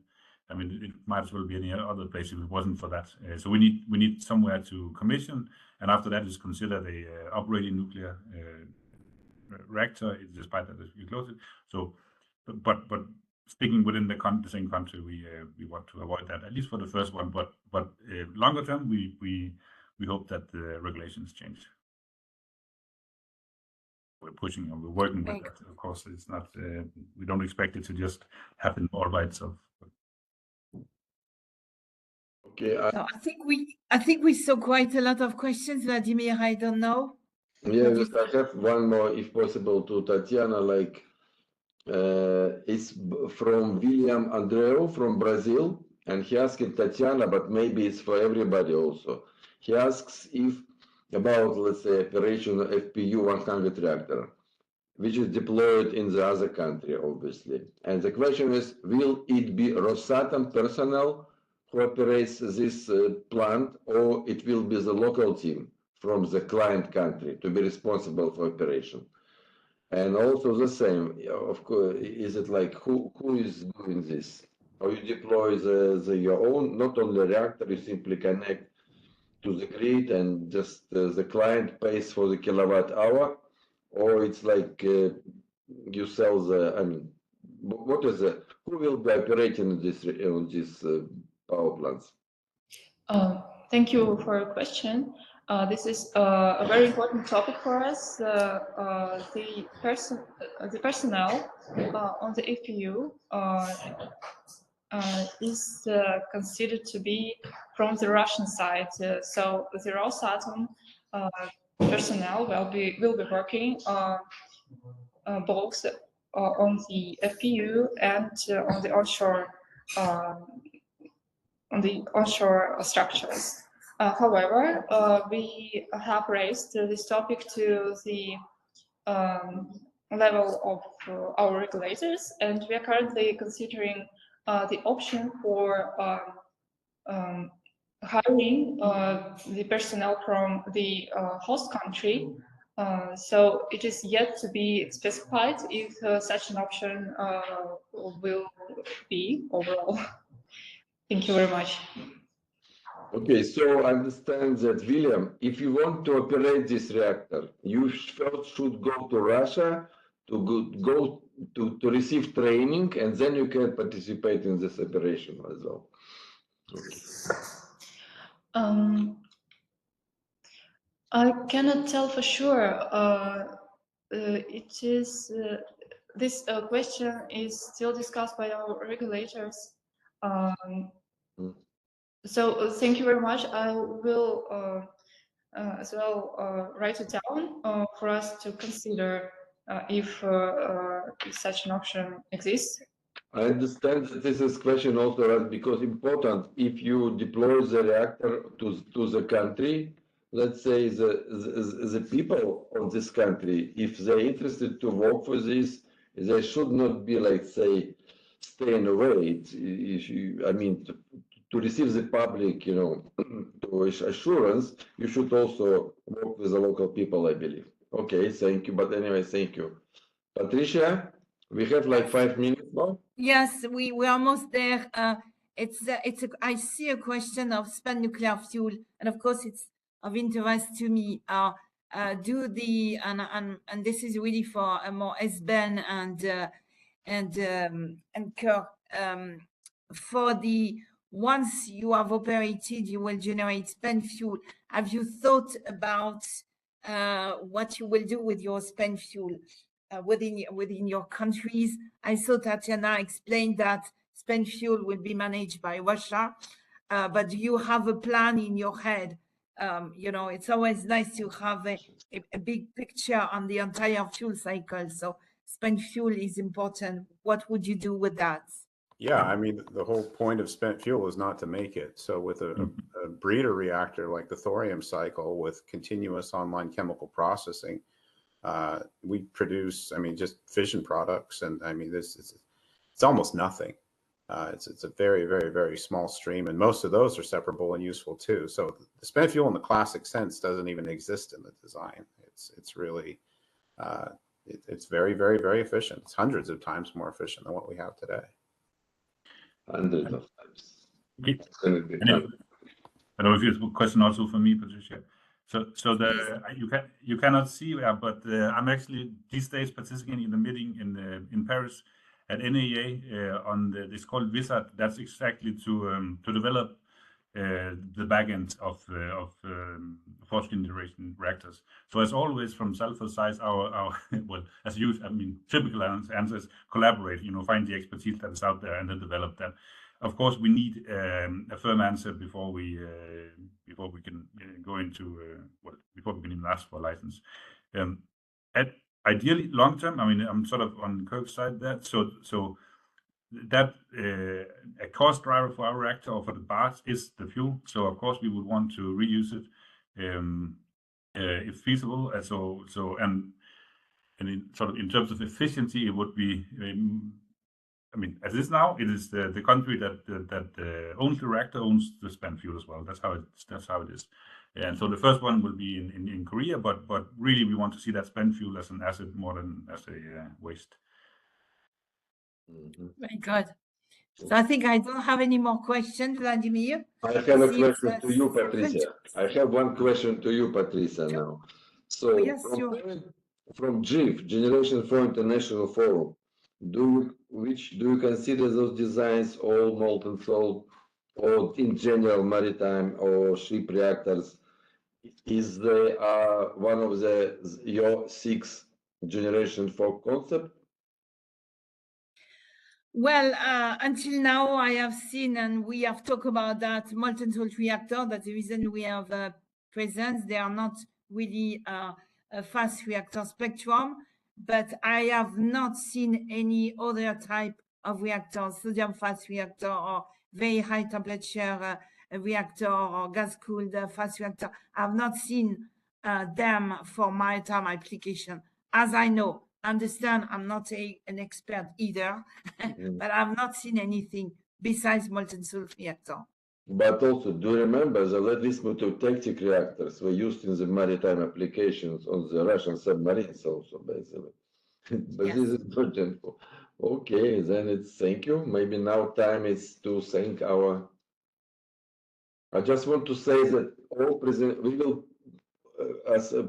I mean, it might as well be any other place if it wasn't for that. So we need somewhere to commission, and after that is considered a operating nuclear reactor, despite that we close it. So, but sticking within the same country, we want to avoid that, at least for the first one. But longer term, we hope that the regulations change. We're pushing and we're working with that. Of course, it's not. We don't expect it to just happen all by itself. Okay. So I think we saw quite a lot of questions, Vladimir. I don't know. Yeah, I have one more, if possible, to Tatiana. Like, it's from William Andreu from Brazil, and he asked Tatiana, but maybe it's for everybody also. He asks if about, let's say, operation FPU 100 reactor, which is deployed in the other country, obviously. And the question is, will it be Rosatom personnel who operates this plant, or it will be the local team from the client country to be responsible for operation? And also the same, of course, is it like who is doing this? Or you deploy your own, not only reactor, you simply connect to the grid and just the client pays for the kilowatt hour, or it's like you sell the, I mean, what is the, who will be operating on these power plants? Thank you for your question. This is a very important topic for us. The personnel on the FPU is considered to be from the Russian side. So the Rosatom personnel will be working both on the FPU and on the onshore structures. However, we have raised this topic to the level of our regulators, and we are currently considering the option for hiring the personnel from the host country. So it is yet to be specified if such an option will be overall. Thank you very much. Okay, so I understand that, William, if you want to operate this reactor, you first should go to Russia to receive training, and then you can participate in this operation as well. Okay. I cannot tell for sure. It is this question is still discussed by our regulators. So thank you very much. I will as well write it down for us to consider if such an option exists. I understand that this is question also because important. If you deploy the reactor to the country, let's say the people of this country, if they're interested to work for this, they should not be like say staying away. I mean, to receive the public, you know, to assurance, you should also work with the local people, I believe. Okay, thank you. But anyway, thank you. Patricia, we have like 5 minutes now. Yes, we're almost there. I see a question of spent nuclear fuel, and of course it's of interest to me. And this is really for more Esben and Kirk. For the once you have operated, you will generate spent fuel. Have you thought about what you will do with your spent fuel within your countries? I saw Tatiana explained that spent fuel will be managed by Russia, but do you have a plan in your head? You know, it's always nice to have a big picture on the entire fuel cycle. So spent fuel is important. What would you do with that? Yeah, I mean, the whole point of spent fuel is not to make it. So with a breeder reactor like the thorium cycle with continuous online chemical processing, We produce, I mean, just fission products, and I mean, it's almost nothing. It's a very, very, very small stream, and most of those are separable and useful too. So the spent fuel in the classic sense doesn't even exist in the design. It's really, it's very, very, very efficient. It's hundreds of times more efficient than what we have today. Hundreds of times. Okay. I don't know if you have a question also for me, Patricia. So you cannot see, but I'm actually these days participating in the meeting in Paris at NAEA on this called Wizard. That's exactly to develop the back end of fourth generation reactors. So as always, from Saltfoss side, our well, as usual, I mean, typical answers collaborate. Find the expertise that is out there and then develop that. Of course, we need a firm answer before we can go into before we can even ask for a license. Ideally, long term, I mean, I'm sort of on Kirk's side there. So that a cost driver for our reactor or for the barge is the fuel. So of course we would want to reuse it if feasible. And in terms of efficiency, it would be. I mean, as is now, it is the country that owns the reactor owns the spent fuel as well. That's how it is. And so the first one will be in Korea, but really we want to see that spent fuel as an asset more than as a waste. Mm-hmm. Very good. So I think I don't have any more questions, Vladimir. I have a question to you, Patricia. I have one question to you, Patricia, now. So yes, sure. From GIF, Generation for International Forum, do you consider those designs all molten salt or in general maritime or ship reactors? Is they one of your 6 Generation 4 concept? Well, until now, I have seen, and we have talked about that molten salt reactor. That's the reason we have present. They are not really a fast reactor spectrum, but I have not seen any other type of reactor, sodium fast reactor or very high temperature reactor or gas-cooled fast reactor. I have not seen them for maritime application, as I know. Understand, I'm not an expert either, but I've not seen anything besides molten salt reactor. But also, do you remember that at least phototactic reactors were used in the maritime applications on the Russian submarines also, basically. But yes. This is not info. Okay, then it's thank you. Maybe now time is to thank our. I just want to say that all we will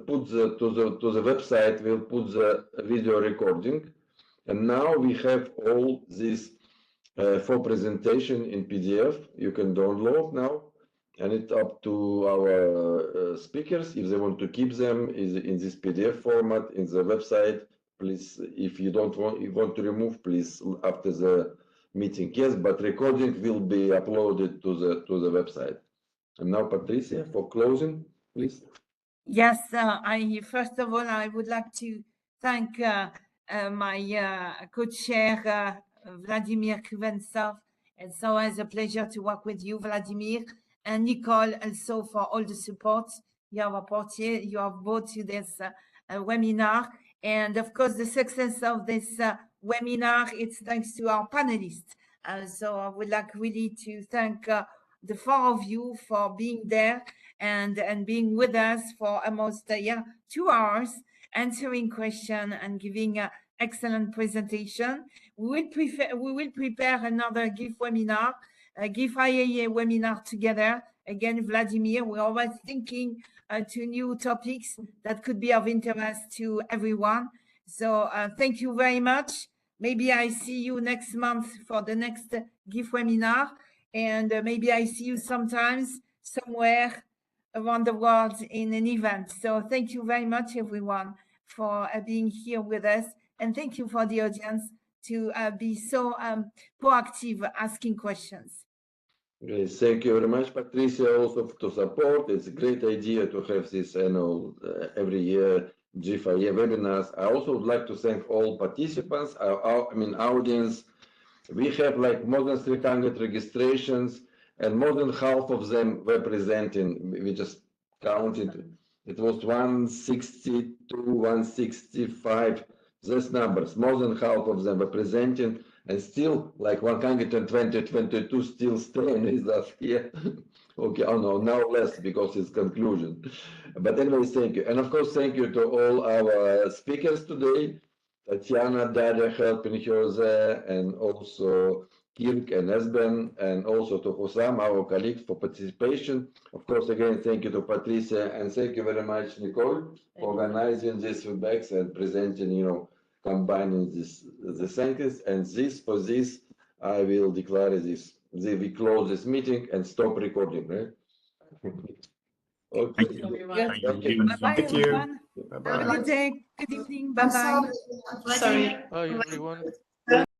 put to the website. We'll put the video recording, and now we have all this. For presentation in PDF, you can download now, and it's up to our speakers if they want to keep them in this PDF format in the website. Please, if you want to remove, please after the meeting. Yes, but recording will be uploaded to the website. And now, Patricia, for closing, please. Yes, first of all, I would like to thank my co-chair. Vladimir Kriventsev. It's always a pleasure to work with you, Vladimir, and Nicole also for all the support you have brought to this webinar. And of course, the success of this webinar, it's thanks to our panelists. So I would like really to thank the 4 of you for being there and being with us for almost 2 hours, answering questions and giving excellent presentation. We will prepare another GIF webinar, a GIF IAEA webinar together. Again, Vladimir, we're always thinking to new topics that could be of interest to everyone. So thank you very much. Maybe I see you next month for the next GIF webinar, and maybe I see you sometimes somewhere around the world in an event. So thank you very much, everyone, for being here with us. And thank you for the audience to be so proactive asking questions. Okay, thank you very much, Patricia, also to support. It's a great idea to have this annual every year GIF IAEA webinars. I also would like to thank all participants, audience. We have like more than 300 registrations and more than half of them were presenting. We just counted It was 162, 165. These numbers, more than half of them were presenting, and still like 120, 22 still staying with us here. Okay, oh no, now less because it's conclusion. But anyway, thank you. And of course, thank you to all our speakers today. Tatiana, Daria helping her there, and also Kirk and Esben, and also to Hussam, our colleagues, for participation. Of course, again, thank you to Patricia, and thank you very much, Nicole, for organizing these feedbacks and presenting, combining the scientists. And for this, I will declare this. We close this meeting and stop recording, right? Okay. Thank you. Everyone. Thank you. Bye-bye, Thank you. everyone. Bye-bye. Have a good day. Good evening. Bye-bye. Sorry. Hi, everyone.